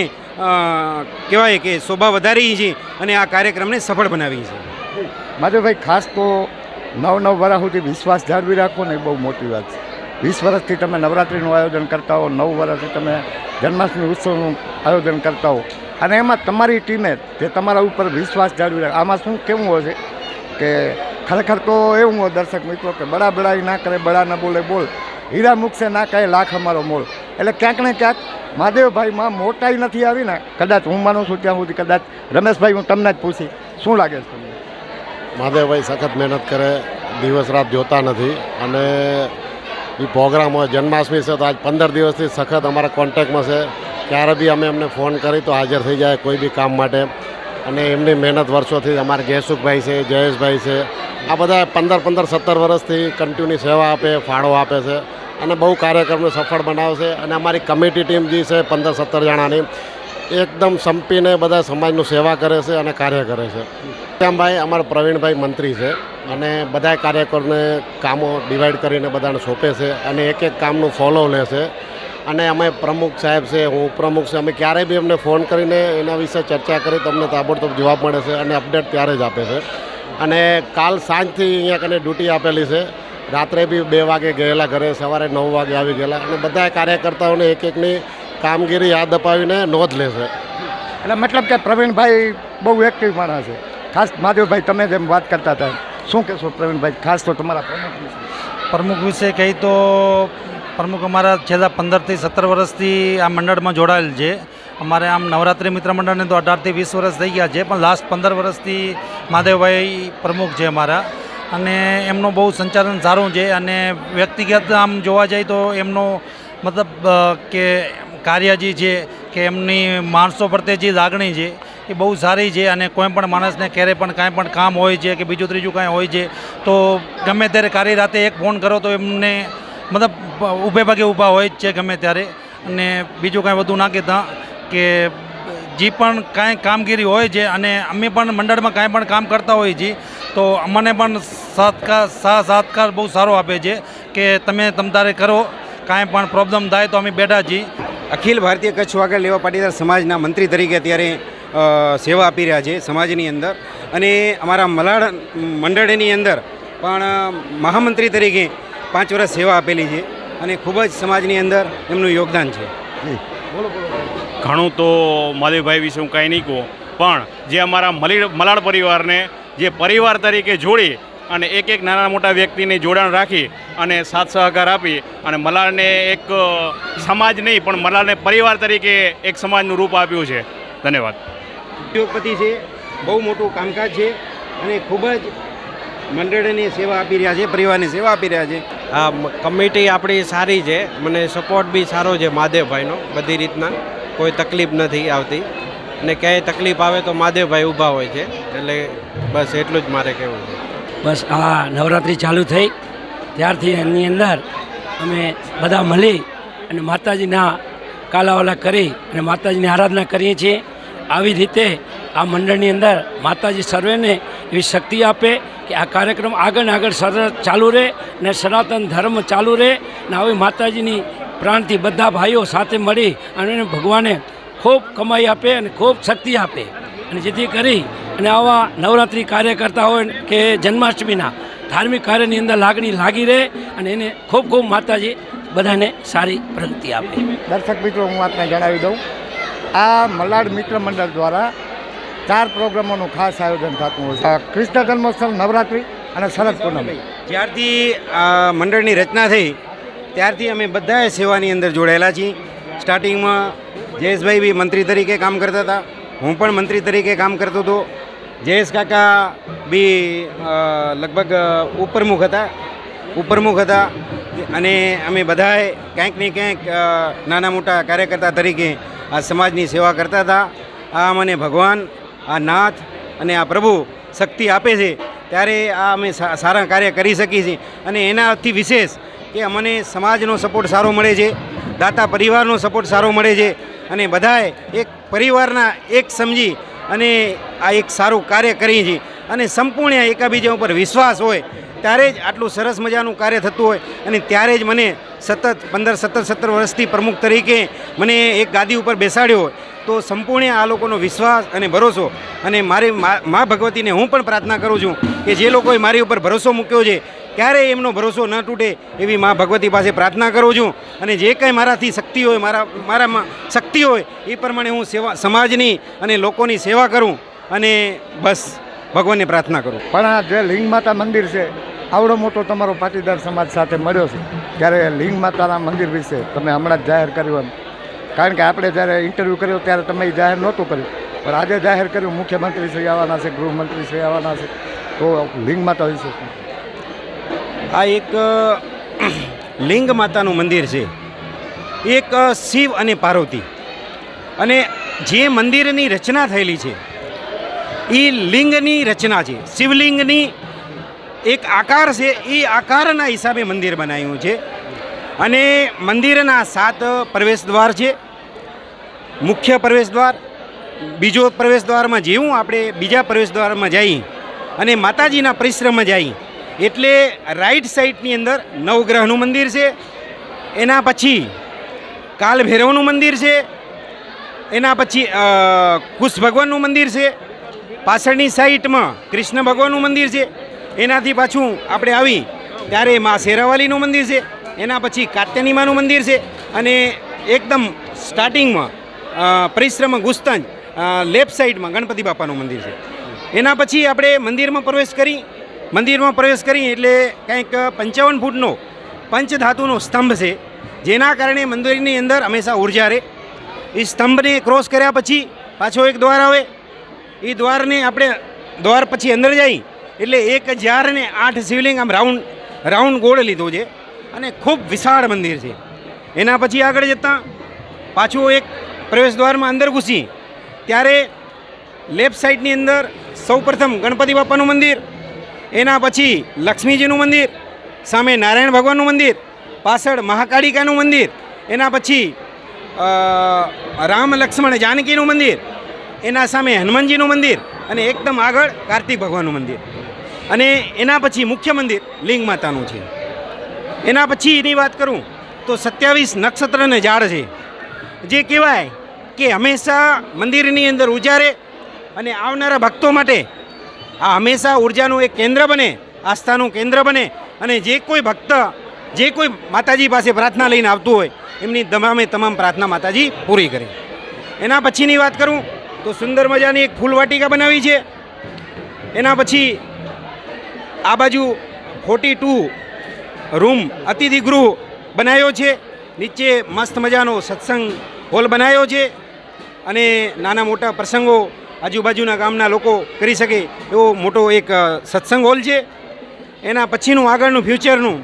કહેવાય કે શોભા વધારી છે અને આ કાર્યક્રમને સફળ બનાવી છે. માધવભાઈ, ખાસ તો 9 વર્ષ સુધી વિશ્વાસ જાળવી રાખો ને એ બહુ મોટી વાત છે. 20 વર્ષથી તમે નવરાત્રિનું આયોજન કરતા હો, 9 વર્ષથી તમે જન્માષ્ટમી ઉત્સવનું આયોજન કરતા હો અને એમાં તમારી ટીમે જે તમારા ઉપર વિશ્વાસ જાળવી રાખે, આમાં શું કેવું હોય છે કે ખરેખર તો એવું હોય દર્શક મિત્રો કે બડા બડાઈ ના કરે, બડા ના બોલે બોલ, હીરા મુકશે ના કહે લાખ અમારો મોલ. એટલે ક્યાંક ને ક્યાંક મહાદેવભાઈમાં મોટાઈ નથી આવી ને, કદાચ હું માનું છું ત્યાં સુધી. કદાચ રમેશભાઈ, હું તમને જ પૂછી, શું લાગે છે તમને? મહાદેવભાઈ સખત મહેનત કરે, દિવસ રાત જોતા નથી અને એ પ્રોગ્રામ હોય જન્માષ્ટમી છે તો આજ 15 દિવસથી સખત અમારા કોન્ટેક્ટમાં છે. ક્યારે બી અમે એમને ફોન કરી તો હાજર થઈ જાય કોઈ બી કામ માટે. અને એમની મહેનત વર્ષોથી અમારા જયસુખભાઈ છે, જયેશભાઈ છે, આ બધા 15-17 વર્ષથી કન્ટિન્યુ સેવા આપે, ફાળો આપે છે અને બહુ કાર્યક્રમને સફળ બનાવશે. અને અમારી કમિટી ટીમ જે છે 15-17 જણાની એકદમ સંપીને બધા સમાજનું સેવા કરે છે અને કાર્ય કરે છે. ભાઈ અમારા પ્રવીણભાઈ મંત્રી છે, અને બધા કાર્યકરોને કામો ડિવાઈડ કરીને બધાને સોંપે છે અને એક એક કામનું ફોલો લે છે. અને અમે પ્રમુખ સાહેબ છે, હું ઉપપ્રમુખ છે, અમે ક્યારેય બી અમને ફોન કરીને એના વિશે ચર્ચા કરી તો અમને તાબડતોબ જવાબ મળે છે અને અપડેટ ત્યારે જ આપે છે. અને કાલ સાંજથી અહીંયા કને ડ્યુટી આપેલી છે. રાત્રે બી 2 વાગે ગયેલા ઘરે, સવારે 9 વાગે આવી ગયેલા અને બધા કાર્યકર્તાઓને એક એકની કામગીરી યાદ અપાવીને નોંધ લે છે. એટલે મતલબ કે પ્રવીણભાઈ બહુ એક્ટિવ માણસ છે. ખાસ મહાદેવભાઈ તમે જેમ વાત કરતા હતા, શું કહેશો પ્રવીણભાઈ, ખાસ તો તમારા પ્રમુખ વિશે કહી તો પ્રમુખ અમારા છેલ્લા 15 થી 17 વર્ષથી આ મંડળમાં જોડાયેલ છે. અમારે આમ નવરાત્રિ મિત્ર મંડળને તો 18 થી 20 વર્ષ થઈ ગયા છે, પણ લાસ્ટ 15 વર્ષથી મહાદેવભાઈ પ્રમુખ છે અમારા. અને એમનું બહુ સંચાલન સારું છે અને વ્યક્તિગત આમ જોવા જાય તો એમનો મતલબ કે કાર્યજી છે કે એમની માણસો પ્રત્યે જે લાગણી છે એ બહુ સારી છે. અને કોઈ પણ માણસને ક્યારે પણ કાંઈ પણ કામ હોય છે કે બીજું ત્રીજું કાંઈ હોય છે તો ગમે ત્યારે કારી રાતે એક ફોન કરો તો એમને મતલબ ઊભે ભાગે ઊભા હોય જ છે ગમે ત્યારે. અને બીજું કાંઈ વધુ ના કહેતા કે જે પણ કાંઈ કામગીરી હોય છે અને અમે પણ મંડળમાં કાંઈ પણ કામ કરતા હોઈએ છીએ તો અમને પણ સહકાર બહુ સારો આપે છે કે તમે તમતારે કરો, કાંઈ પણ પ્રોબ્લેમ થાય તો અમે બેઠા છીએ. અખિલ ભારતીય કચ્છ વાગડ લેવા પાટીદાર સમાજના મંત્રી તરીકે અત્યારે સેવા આપી રહ્યા છે સમાજની અંદર. અને અમારા મલાડ મંડળની અંદર પણ મહામંત્રી તરીકે 5 વર્ષ સેવા આપેલી છે અને ખૂબ જ સમાજની અંદર એમનું યોગદાન છે. ઘણું તો મહાદેવભાઈ વિશે હું કાંઈ નહીં કહું, પણ જે અમારા મલાડ પરિવારને જે પરિવાર તરીકે જોડી અને એક નાના મોટા વ્યક્તિને જોડાણ રાખી અને સાથ સહકાર આપી અને મલાડને એક સમાજ નહીં પણ મલાડને પરિવાર તરીકે એક સમાજનું રૂપ આપ્યું છે. ધન્યવાદ. ઉદ્યોગપતિ છે, બહુ મોટું કામકાજ છે અને ખૂબ જ મંડળની સેવા આપી રહ્યા છે, પરિવારની સેવા આપી રહ્યા છે. આ કમિટી આપણી સારી છે, મને સપોર્ટ બી સારો છે મહાદેવભાઈનો બધી રીતના, કોઈ તકલીફ નથી આવતી અને ક્યાંય તકલીફ આવે તો મહાદેવભાઈ ઊભા હોય છે. એટલે બસ એટલું જ મારે કહેવું છે. બસ આ નવરાત્રિ ચાલુ થઈ ત્યારથી એની અંદર અમે બધા મળી અને માતાજીના કાલાવાલા કરી અને માતાજીની આરાધના કરીએ છીએ. આવી રીતે આ મંડળની અંદર માતાજી સર્વેને એવી શક્તિ આપે કે આ કાર્યક્રમ આગળ ને આગળ ચાલુ રહે ને સનાતન ધર્મ ચાલુ રહે ને આવી માતાજીની પ્રાણથી બધા ભાઈઓ સાથે મળી અને ભગવાને ખૂબ કમાઈ આપે અને ખૂબ શક્તિ આપે અને જેથી કરી અને આવા નવરાત્રિ કાર્ય કરતા હોય કે જન્માષ્ટમીના ધાર્મિક કાર્યની અંદર લાગણી લાગી રહે અને એને ખૂબ ખૂબ માતાજી બધાને સારી પ્રગતિ આપે. દર્શક મિત્રો, હું આપને જણાવી દઉં, આ મલાડ મિત્ર મંડળ દ્વારા 4 પ્રોગ્રામોનું ખાસ આયોજન થતું હોય છે. કૃષ્ણ જન્મોત્સવ, નવરાત્રિ અને શરદ પૂનમ. જ્યારથી આ મંડળની રચના થઈ ત્યારથી અમે બધાએ સેવાની અંદર જોડાયેલા છીએ. સ્ટાર્ટિંગમાં જયેશભાઈ બી મંત્રી તરીકે કામ કરતા હતા, હું પણ મંત્રી તરીકે કામ કરતો હતો. જયેશ કાકા બી લગભગ ઉપપ્રમુખ હતા અને અમે બધાએ ક્યાંક ને ક્યાંક નાના મોટા કાર્યકર્તા તરીકે આ સમાજની સેવા કરતા હતા. આ મને ભગવાન, આ નાથ અને આ પ્રભુ શક્તિ આપે છે ત્યારે આ અમે સારા કાર્ય કરી શકીએ છીએ. અને એનાથી વિશેષ કે અમને સમાજનો સપોર્ટ સારો મળે છે, દાતા પરિવારનો સપોર્ટ સારો મળે છે અને બધાએ એક પરિવારના એક સમજી અને આ એક સારું કાર્ય કરીએ છીએ. અને સંપૂર્ણ એકાબીજા ઉપર વિશ્વાસ હોય ત્યારે જ આટલું સરસ મજાનું કાર્ય થતું હોય. અને ત્યારે જ મને સતત 17 વર્ષથી પ્રમુખ તરીકે મને એક ગાદી ઉપર બેસાડ્યો હોય તો સંપૂર્ણ આ લોકોનો વિશ્વાસ અને ભરોસો. અને મારી મા ભગવતીને હું પણ પ્રાર્થના કરું છું કે જે લોકોએ મારી ઉપર ભરોસો મૂક્યો છે ક્યારેય એમનો ભરોસો ન તૂટે એવી મા ભગવતી પાસે પ્રાર્થના કરું છું. અને જે કંઈ મારાથી શક્તિ હોય, મારામાં શક્તિ હોય એ પ્રમાણે હું સમાજની અને લોકોની સેવા કરું અને બસ ભગવાનને પ્રાર્થના કરું. પણ આ જે લિંગ માતા મંદિર છે, આવડો મોટો તમારો પાટીદાર સમાજ સાથે મળ્યો છે, ત્યારે લિંગ માતાના મંદિર વિશે તમે હમણાં જ જાહેર કર્યું એમ, કારણ કે આપણે જ્યારે ઇન્ટરવ્યૂ કર્યો ત્યારે તમે જાહેર નહોતું કર્યું, પણ આજે જાહેર કર્યું. મુખ્યમંત્રી શ્રી આવવાના છે, ગૃહમંત્રી શ્રી આવવાના છે, તો લિંગ માતા વિશે આ એક લિંગ માતાનું મંદિર છે, એક શિવ અને પાર્વતી, અને જે મંદિરની રચના થયેલી છે એ લિંગની રચના છે. શિવલિંગની એક આકાર છે, એ આકારના હિસાબે મંદિર બનાવ્યું છે. અને મંદિરના 7 પ્રવેશ દ્વાર છે. મુખ્ય પ્રવેશ દ્વાર, બીજો પ્રવેશ દ્વારમાં જેવું આપણે બીજા પ્રવેશ દ્વારમાં જઈએ અને માતાજીના પરિશ્રમ જાય એટલે રાઈટ સાઈડની અંદર નવગ્રહનું મંદિર છે, એના પછી કાલ ભૈરવનું મંદિર છે, એના પછી કુશ ભગવાનનું મંદિર છે, પાછળની સાઈડમાં કૃષ્ણ ભગવાનનું મંદિર છે, એનાથી પાછું આપણે આવી ત્યારે મા શેરાવાલીનું મંદિર છે, એના પછી કાત્યાની માનું મંદિર છે, અને એકદમ સ્ટાર્ટિંગમાં પરિશ્રમ ગુસ્તંજ લેફ્ટ સાઈડમાં ગણપતિ બાપાનું મંદિર છે. એના પછી આપણે મંદિરમાં પ્રવેશ કરી એટલે કંઈક 55 ફૂટનો પંચધાતુનો સ્તંભ છે, જેના કારણે મંદિરની અંદર હંમેશા ઉર્જા રહે. એ સ્તંભને ક્રોસ કર્યા પછી પાછો એક દ્વાર આવે, એ દ્વારને આપણે દ્વાર પછી અંદર જઈ એટલે 1008 શિવલિંગ આમ રાઉન્ડ ગોળ લીધો છે, અને ખૂબ વિશાળ મંદિર છે. એના પછી આગળ જતાં પાછું એક પ્રવેશ દ્વારમાં અંદર ઘૂસી ત્યારે લેફ્ટ સાઈડની અંદર સૌપ્રથમ ગણપતિ બાપાનું મંદિર, એના પછી લક્ષ્મીજીનું મંદિર, સામે નારાયણ ભગવાનનું મંદિર, પાછળ મહાકાળિકાનું મંદિર, એના પછી રામ લક્ષ્મણ જાનકીનું મંદિર, એના સામે હનુમાનજીનું મંદિર, અને એકદમ આગળ કાર્તિક ભગવાનનું મંદિર, અને એના પછી મુખ્ય મંદિર લિંગ માતાનું છે. એના પછી એની વાત કરું તો 27 નક્ષત્રને ઝાડ છે, જે કહેવાય કે હંમેશા મંદિરની અંદર ઉજારે અને આવનારા ભક્તો માટે આ હંમેશા ઉર્જાનું એક કેન્દ્ર બને, આસ્થાનું કેન્દ્ર બને, અને જે કોઈ ભક્ત જે કોઈ માતાજી પાસે પ્રાર્થના લઈને આવતું હોય એમની તમામ પ્રાર્થના માતાજી પૂરી કરે. એના પછીની વાત કરું તો સુંદર મજાની એક ફૂલવાટિકા બનાવી છે. એના પછી આ બાજુ 42 રૂમ અતિથિ ગૃહ બનાવ્યો છે, નીચે મસ્ત મજાનો સત્સંગ હોલ બનાવ્યો છે, અને નાના મોટા પ્રસંગો આજુબાજુના ગામના લોકો કરી શકે એવો મોટો એક સત્સંગ હોલ છે. એના પછીનું આગળનું ફ્યુચરનું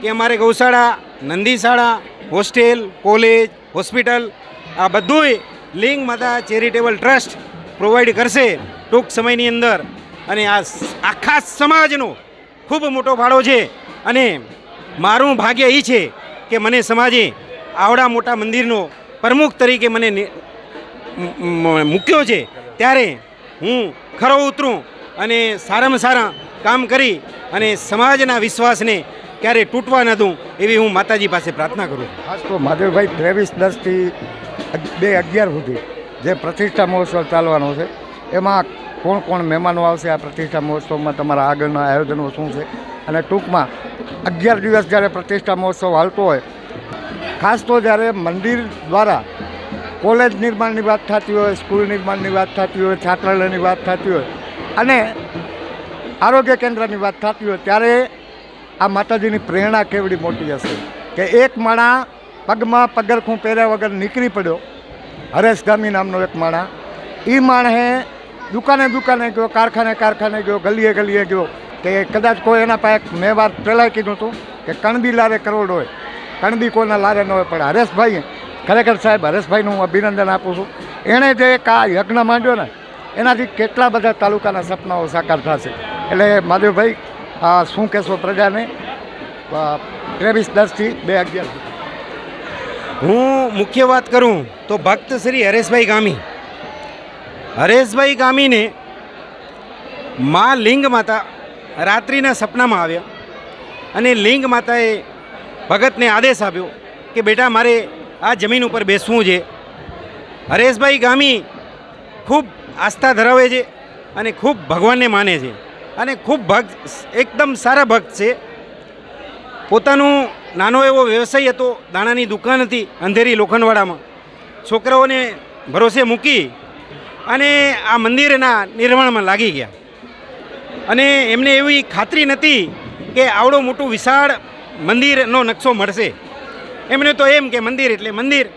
કે અમારે ગૌશાળા, નંદીશાળા, હોસ્ટેલ, કોલેજ, હોસ્પિટલ આ બધુંય લિંગ માતા ચેરિટેબલ ટ્રસ્ટ પ્રોવાઈડ કરશે ટૂંક સમયની અંદર, અને આ આખા સમાજનો ખૂબ મોટો ફાળો છે. અને મારું ભાગ્ય એ છે કે મને સમાજે આવડા મોટા મંદિરનો પ્રમુખ તરીકે મને મૂક્યો છે, ત્યારે હું ખરો ઉતરું અને સારામાં સારા કામ કરી અને સમાજના વિશ્વાસને ક્યારે તૂટવા ન દઉં એવી હું માતાજી પાસે પ્રાર્થના કરું. ખાસ તો મહાદેવભાઈ 23/10થી 2/11 સુધી જે પ્રતિષ્ઠા મહોત્સવ ચાલવાનો છે, એમાં કોણ કોણ મહેમાનો આવશે, આ પ્રતિષ્ઠા મહોત્સવમાં તમારા આગળના આયોજનો શું છે, અને ટૂંકમાં 11 દિવસ જ્યારે પ્રતિષ્ઠા મહોત્સવ હાલતો હોય, ખાસ તો જ્યારે મંદિર દ્વારા કોલેજ નિર્માણની વાત થતી હોય, સ્કૂલ નિર્માણની વાત થતી હોય, છાત્રાલયની વાત થતી હોય, અને આરોગ્ય કેન્દ્રની વાત થતી હોય, ત્યારે આ માતાજીની પ્રેરણા કેવડી મોટી હશે કે એક માણા પગમાં પગરખું પહેર્યા વગર નીકળી પડ્યો. હરેશ ગામી નામનો એક માણા, એ માણસે દુકાને ગયો, કારખાને ગયો, ગલીએ ગયો, કે કદાચ કોઈ એના પાસે મેં વાર પહેલાં કીધું હતું કે કણબી લારે કરોડ હોય, કણબી કોઈના લારે ન હોય, પણ હરેશભાઈ ખરેખર સાહેબ હરેશભાઈનું હું અભિનંદન આપું છું. એણે જે એક આ યજ્ઞ માંડ્યો ને, એનાથી કેટલા બધા તાલુકાના સપનાઓ સાકાર થશે. એટલે મહાદેવભાઈ શું કહેશો પ્રજાને 23/10થી 2/11? હું મુખ્ય વાત કરું તો ભક્ત શ્રી હરેશભાઈ ગામીને મા લિંગ માતા રાત્રિના સપનામાં આવ્યા, અને લિંગ માતાએ ભગતને આદેશ આપ્યો કે બેટા મારે આ જમીન ઉપર બેસવું છે. હરેશભાઈ ગામી ખૂબ આસ્થા ધરાવે છે અને ખૂબ ભગવાનને માને છે, અને ખૂબ ભક્ત, એકદમ સારા ભક્ત છે. પોતાનું નાનો એવો વ્યવસાય હતો, દાણાની દુકાન હતી અંધેરી લોખંડવાડામાં. છોકરાઓને ભરોસે મૂકી અને આ મંદિરના નિર્માણમાં લાગી ગયા, અને એમને એવી ખાતરી નથી કે આવડો મોટું વિશાળ મંદિરનો નકશો મળશે. એમને તો એમ કે મંદિર એટલે મંદિર,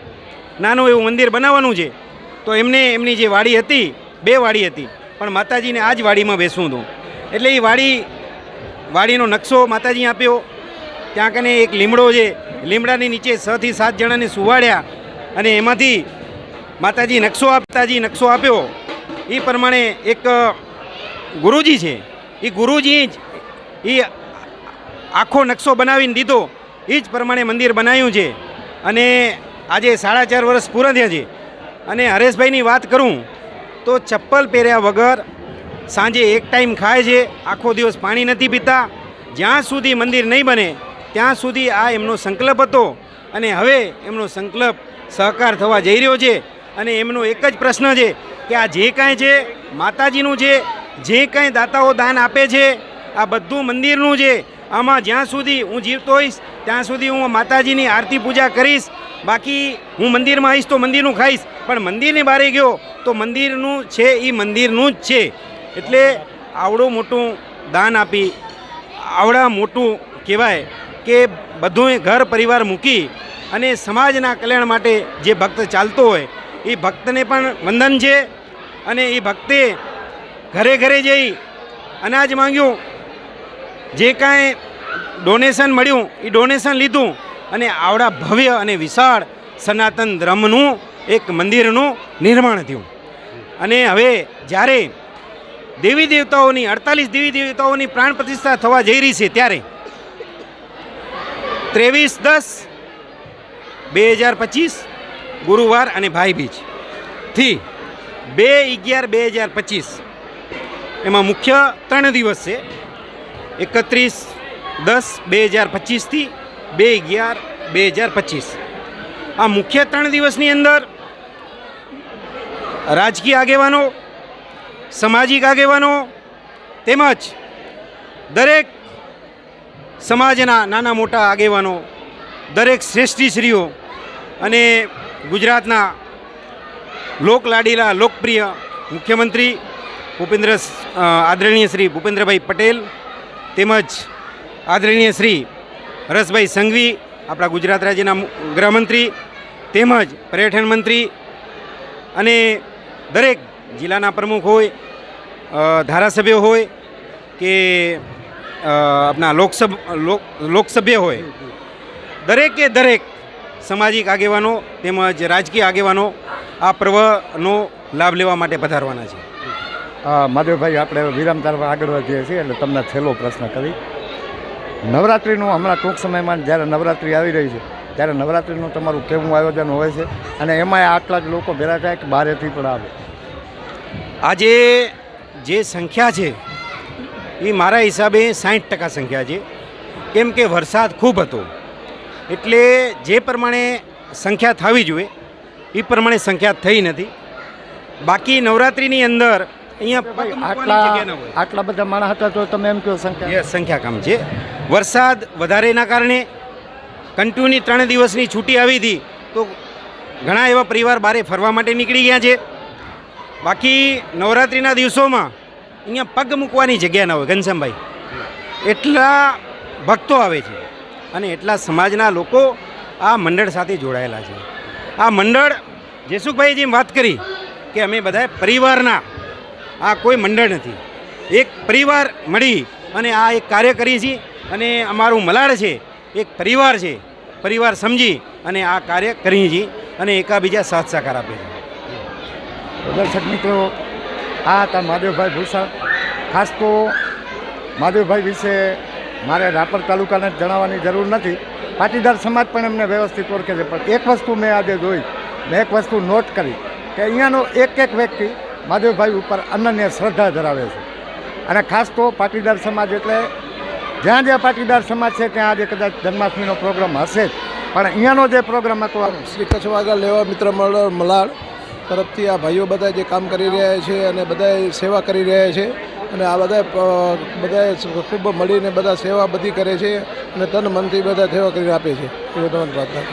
નાનું એવું મંદિર બનાવવાનું છે. તો એમને એમની જે વાડી હતી, 2 વાડી હતી, પણ માતાજીને આ જ વાડીમાં બેસવું હતું. એટલે એ વાડીનો નકશો માતાજી આપ્યો. ત્યાં કને એક લીમડો છે, લીમડાની નીચે 6 થી 7 જણાને સુવાડ્યા, અને એમાંથી માતાજી નકશો આપ્યો. એ પ્રમાણે એક ગુરુજી છે, એ ગુરુજી જ એ આખો નકશો બનાવીને દીધો, એ જ પ્રમાણે મંદિર બનાવ્યું છે. અને આજે 4.5 વર્ષ પૂરા થયા છે. અને હરેશભાઈની વાત કરું તો ચપ્પલ પહેર્યા વગર સાંજે એક ટાઈમ ખાય છે, આખો દિવસ પાણી નથી પીતા. જ્યાં સુધી મંદિર નહીં બને ત્યાં સુધી આ એમનો સંકલ્પ હતો અને હવે એમનો સંકલ્પ સહકાર થવા જઈ રહ્યો છે. અને એમનો એક જ પ્રશ્ન છે કે આ જે કાંઈ છે માતાજીનું છે, જે કાંઈ દાતાઓ દાન આપે છે આ બધું મંદિરનું છે. આમાં જ્યાં સુધી હું જીવતો હોઈશ ત્યાં સુધી હું માતાજીની આરતી પૂજા કરીશ. બાકી હું મંદિરમાં આવીશ તો મંદિરનું ખાઈશ, પણ મંદિરની બહાર ગયો તો મંદિરનું છે એ મંદિરનું જ છે. એટલે આવડું મોટું દાન આપી, આવડા મોટું કહેવાય કે બધું ઘર પરિવાર મૂકી અને સમાજના કલ્યાણ માટે જે ભક્ત ચાલતો હોય એ ભક્તને પણ વંદન છે. અને એ ભક્તે ઘરે ઘરે જઈ અનાજ માંગ્યું, જે કાંઈ ડોનેશન મળ્યું એ ડોનેશન લીધું અને આવડા ભવ્ય અને વિશાળ સનાતન ધર્મનું એક મંદિરનું નિર્માણ થયું. અને હવે જ્યારે દેવી દેવતાઓની 48 દેવી દેવતાઓની પ્રાણ પ્રતિષ્ઠા થવા જઈ રહી છે ત્યારે 23/10/2025 ગુરુવાર અને ભાઈ બીજથી 2/11/2025 એમાં મુખ્ય 3 દિવસ છે. 31/10/2025 થી 2/11/2025. આ મુખ્ય 3 દિવસની અંદર રાજકીય આગેવાનો, સામાજિક આગેવાનો તેમજ દરેક સમાજના નાના મોટા આગેવાનો, દરેક શ્રેષ્ઠીશ્રીઓ અને ગુજરાતના લોકલાડીલા લોકપ્રિય મુખ્યમંત્રી આદરણીય શ્રી ભૂપેન્દ્રભાઈ પટેલ તેમજ આદરણીય શ્રી હરેશભાઈ સંઘવી આપણા ગુજરાત રાજ્યના ગૃહમંત્રી તેમજ પર્યટન મંત્રી અને દરેક જિલ્લાના પ્રમુખ હોય, ધારાસભ્ય હોય કે આપણા લોકસભ્ય હોય, દરેકે દરેક સામાજિક આગેવાનો તેમજ રાજકીય આગેવાનો આ પર્વનો લાભ લેવા માટે પધારવાના છે. મહાદેવભાઈ, આપણે વિરામ તરફ આગળ વધીએ છીએ એટલે તમને છેલ્લો પ્રશ્ન કરી. નવરાત્રિનું હમણાં ટૂંક સમયમાં જ્યારે નવરાત્રિ આવી રહી છે ત્યારે નવરાત્રિનું તમારું કેવું આયોજન હોય છે અને એમાં આટલા જ લોકો ભેગા થાય કે બહારેથી પણ આવે? આજે જે સંખ્યા છે એ મારા હિસાબે 60% સંખ્યા છે. કેમ કે વરસાદ ખૂબ હતો એટલે જે પ્રમાણે સંખ્યા થવી જોઈએ એ પ્રમાણે સંખ્યા થઈ નથી. બાકી નવરાત્રિની અંદર અહીંયા આટલા બધા માણસ હતા તો તમે એમ કહો સંખ્યા કમ છે. વરસાદ વધારેના કારણે કન્ટિન્યુ 3 દિવસની છૂટી આવી હતી તો ઘણા એવા પરિવાર બહાર ફરવા માટે નીકળી ગયા છે. બાકી નવરાત્રિના દિવસોમાં અહીંયા પગ મૂકવાની જગ્યા ના હોય ઘનશ્યામભાઈ, એટલા ભક્તો આવે છે અને એટલા સમાજના લોકો આ મંડળ સાથે જોડાયેલા છે. આ મંડળ જેસુખભાઈ જેમ વાત કરી કે અમે બધા પરિવારના, આ કોઈ મંડળ નથી, એક પરિવાર મળી અને આ એક કાર્ય કરીએ છીએ. અને અમારું મલાડ છે એક પરિવાર છે, પરિવાર સમજી અને આ કાર્ય કરીએ છીએ અને એકાબીજા સાથ સહકાર આપે છે. દર્શક મિત્રો, આ હતા મહાદેવભાઈ ભૂષણ. ખાસ તો મહાદેવભાઈ વિશે મારે રાપર તાલુકાને જણાવવાની જરૂર નથી, પાટીદાર સમાજ પણ એમને વ્યવસ્થિત ઓળખે છે. પણ એક વસ્તુ મેં આજે જોઈ, મેં એક વસ્તુ નોટ કરી કે અહીંયાનો એક વ્યક્તિ મહાદેવભાઈ ઉપર અનન્ય શ્રદ્ધા ધરાવે છે. અને ખાસ તો પાટીદાર સમાજ એટલે જ્યાં જ્યાં પાટીદાર સમાજ છે ત્યાં આજે કદાચ જન્માષ્ટમીનો પ્રોગ્રામ હશે જ, પણ અહીંયાનો જે પ્રોગ્રામ હતો શ્રી કચ્છ વાઘા લેવા મિત્ર મંડળ મલાડ તરફથી આ ભાઈઓ બધા જે કામ કરી રહ્યા છે અને બધા સેવા કરી રહ્યા છે અને આ બધા ખૂબ મળીને બધા સેવા બધી કરે છે અને તન મનથી બધા સેવા કરીને આપે છે એ તમારી પ્રાર્થના.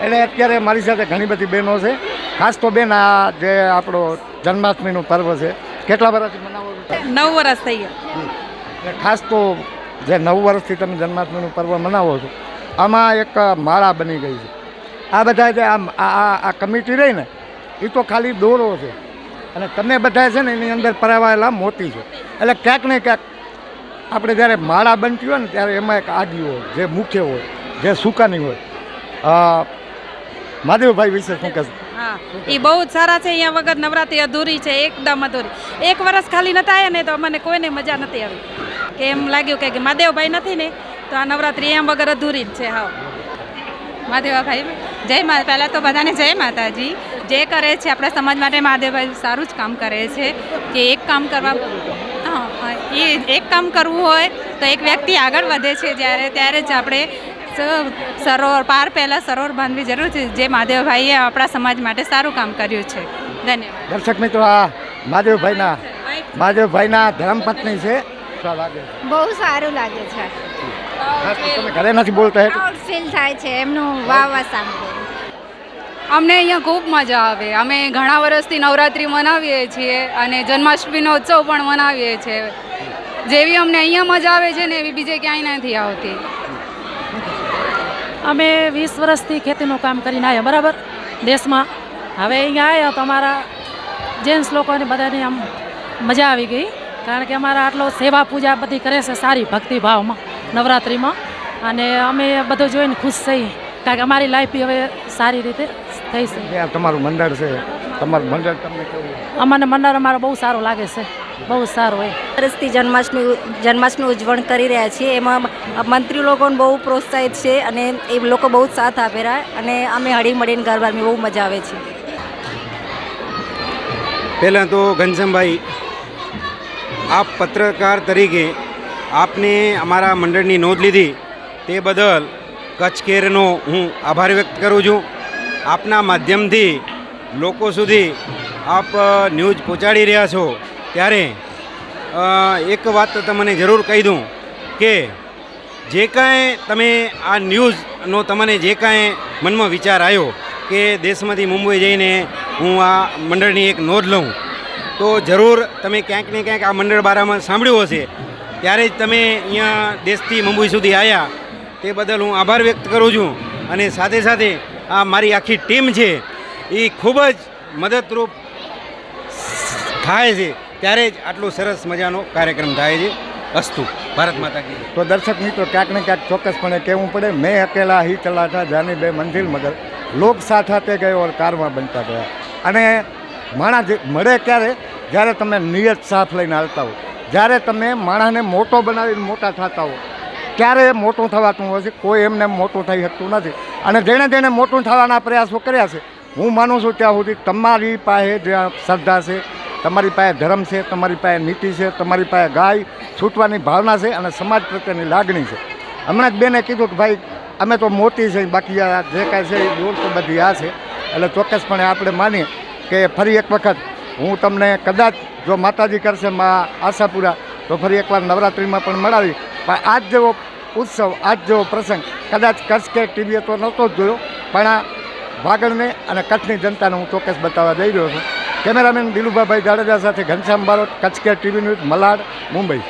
એટલે અત્યારે મારી સાથે ઘણી બધી બહેનો છે. ખાસ તો બેન, આ જે આપણો જન્માષ્ટમીનું પર્વ છે કેટલા વર્ષથી મનાવો છો? 9 વર્ષ થઈ ગયા. એટલે ખાસ તો જે 9 વર્ષથી તમે જન્માષ્ટમીનું પર્વ મનાવો છો, આમાં એક માળા બની ગઈ છે. આ બધા જે આ કમિટી રહી ને એ તો ખાલી દોરો છે અને તમે બધા છે ને એની અંદર પરાવાયેલા મોતી છે. એટલે ક્યાંક ને ક્યાંક આપણે જ્યારે માળા બનતી હોય ને ત્યારે એમાં એક આદિ હોય, જે મુખ્ય હોય, જે સુકાની હોય. મહાદેવભાઈ વિશે શું કહેશો? હા, એ બહુ જ સારા છે. અહીંયા વગર નવરાત્રિ અધૂરી છે, એકદમ અધૂરી. 1 વર્ષ ખાલી નતા આવ્યા ને તો મને કોઈને મજા નથી આવી, કે એમ લાગ્યું કે મહાદેવભાઈ નથી ને તો આ નવરાત્રિ એમ વગર અધૂરી જ છે. હા, મહાદેવભાઈ જય પહેલાં તો બધાને જય માતાજી. જે કરે છે આપણા સમાજ માટે મહાદેવભાઈ સારું જ કામ કરે છે કે એક કામ કરવા એ એક કામ કરવું હોય તો એક વ્યક્તિ આગળ વધે છે ત્યારે જ આપણે સરોવર પાર પહેલાં સરોવર બાંધવી જરૂર છે, જે મહાદેવભાઈએ આપણા સમાજ માટે સારું કામ કર્યું છે. ધન્યવાદ. દર્શક મિત્રો, આ મહાદેવભાઈના ધર્મપત્ની છે. બહુ સારું લાગે છે. તમે ઘરે નથી બોલતા પ્રાઉડ ફીલ થાય છે એમનું વાહ સાંભળીને. અમને અહીંયા ખૂબ મજા આવે. અમે ઘણા વર્ષથી નવરાત્રિ મનાવીએ છીએ અને જન્માષ્ટમીનો ઉત્સવ પણ મનાવીએ છીએ. જેવી અમને અહીંયા મજા આવે છે ને એવી બીજે ક્યાંય નથી આવતી. અમે 20 વર્ષથી ખેતીનું કામ કરીને આવ્યા બરાબર દેશમાં. હવે અહીંયા આવ્યા તો અમારા જેન્ટ્સ લોકોને બધાને આમ મજા આવી ગઈ, કારણ કે અમારા આટલો સેવા પૂજા બધી કરે છે સારી ભક્તિભાવમાં નવરાત્રિમાં, અને અમે બધું જોઈને ખુશ થઈએ, કારણ કે અમારી લાઈફ હવે સારી રીતે થઈ છે. તમારું મંડળ છે, તમારું મંડળ તમને કેવું? અમને મંડળ અમારો બહુ સારું લાગે છે, બહુ સારું હોય. વર્ષથી જન્માષ્ટમી ઉજવણ કરી રહ્યા છીએ. એમાં મંત્રી લોકોને બહુ પ્રોત્સાહિત છે અને એ લોકો બહુ સાથ આપી રહ્યા, અને અમે હળી મળીને ગરબાની બહુ મજા આવે છે. પહેલાં તો ઘનશ્યામભાઈ, આપ પત્રકાર તરીકે આપને અમારા મંડળની નોંધ લીધી તે બદલ કચ્છ કેરનો હું આભાર વ્યક્ત કરું છું. આપના માધ્યમથી લોકો સુધી આપ ન્યૂઝ પહોંચાડી રહ્યા છો, ત્યારે એક વાત તો તમને જરૂર કહી દઉં કે જે કાંઈ તમે આ ન્યૂઝનો તમને જે કાંઈ મનમાં વિચાર આવ્યો કે દેશમાંથી મુંબઈ જઈને હું આ મંડળની એક નોંધ લઉં, તો જરૂર તમે ક્યાંક ને ક્યાંક આ મંડળ બારામાં સાંભળ્યું હશે, ત્યારે જ તમે અહીંયા દેશથી મુંબઈ સુધી આવ્યા. તે બદલ હું આભાર વ્યક્ત કરું છું. અને સાથે સાથે આ મારી આખી ટીમ છે એ ખૂબ જ મદદરૂપ થાય છે, ત્યારે જ આટલો સરસ મજાનો કાર્યક્રમ થાય છે. અસ્તુ. ભારત માતા કી જય. તો દર્શક મિત્રો, ક્યાંક ને ક્યાંક ચોક્કસપણે કહેવું પડે, મેં અકેલા હી ચલા થા જાની બે મંઝિલ મગર લોક સાથ આતે ગયે ઓર કારમાં બનતા ગયા. અને માણસ મળે ક્યારે? જ્યારે તમે નિયત સાથ લઈને હાલતા હો, જ્યારે તમે માણસને મોટો બનાવીને મોટા થતા હો, ત્યારે મોટું થવાતું હોય છે. કોઈ એમને મોટું થઈ શકતું નથી. અને જેણે મોટું થવાના પ્રયાસો કર્યા છે, હું માનું છું ત્યાં સુધી તમારી પાસે જ્યાં શ્રદ્ધા છે, તમારી પાસે ધર્મ છે, તમારી પાસે નીતિ છે, તમારી પાસે ગાય છૂટવાની ભાવના છે અને સમાજ પ્રત્યેની લાગણી છે. હમણાં જ બેને કીધું કે ભાઈ અમે તો મોટી છે, બાકી આ જે કાંઈ છે એ દૂર તો બધી આ છે. એટલે ચોક્કસપણે આપણે માનીએ કે ફરી એક વખત હું તમને કદાચ જો માતાજી કરશે આશાપુરા તો ફરી એકવાર નવરાત્રિમાં પણ મળાવી. પણ આજ જેવો ઉત્સવ, આજ જેવો પ્રસંગ કદાચ કચ્છ કે ટીવીએ તો નહોતો જ જોયો, પણ આ વાગડને અને કચ્છની જનતાને હું ચોક્કસ બતાવવા જઈ રહ્યો છું. કેમેરામેન દિલુભાભાઈ જાડેજા સાથે ઘનશ્યામ બારોટ, કચ્છ કે ટીવી ન્યૂઝ, મલાડ, મુંબઈ.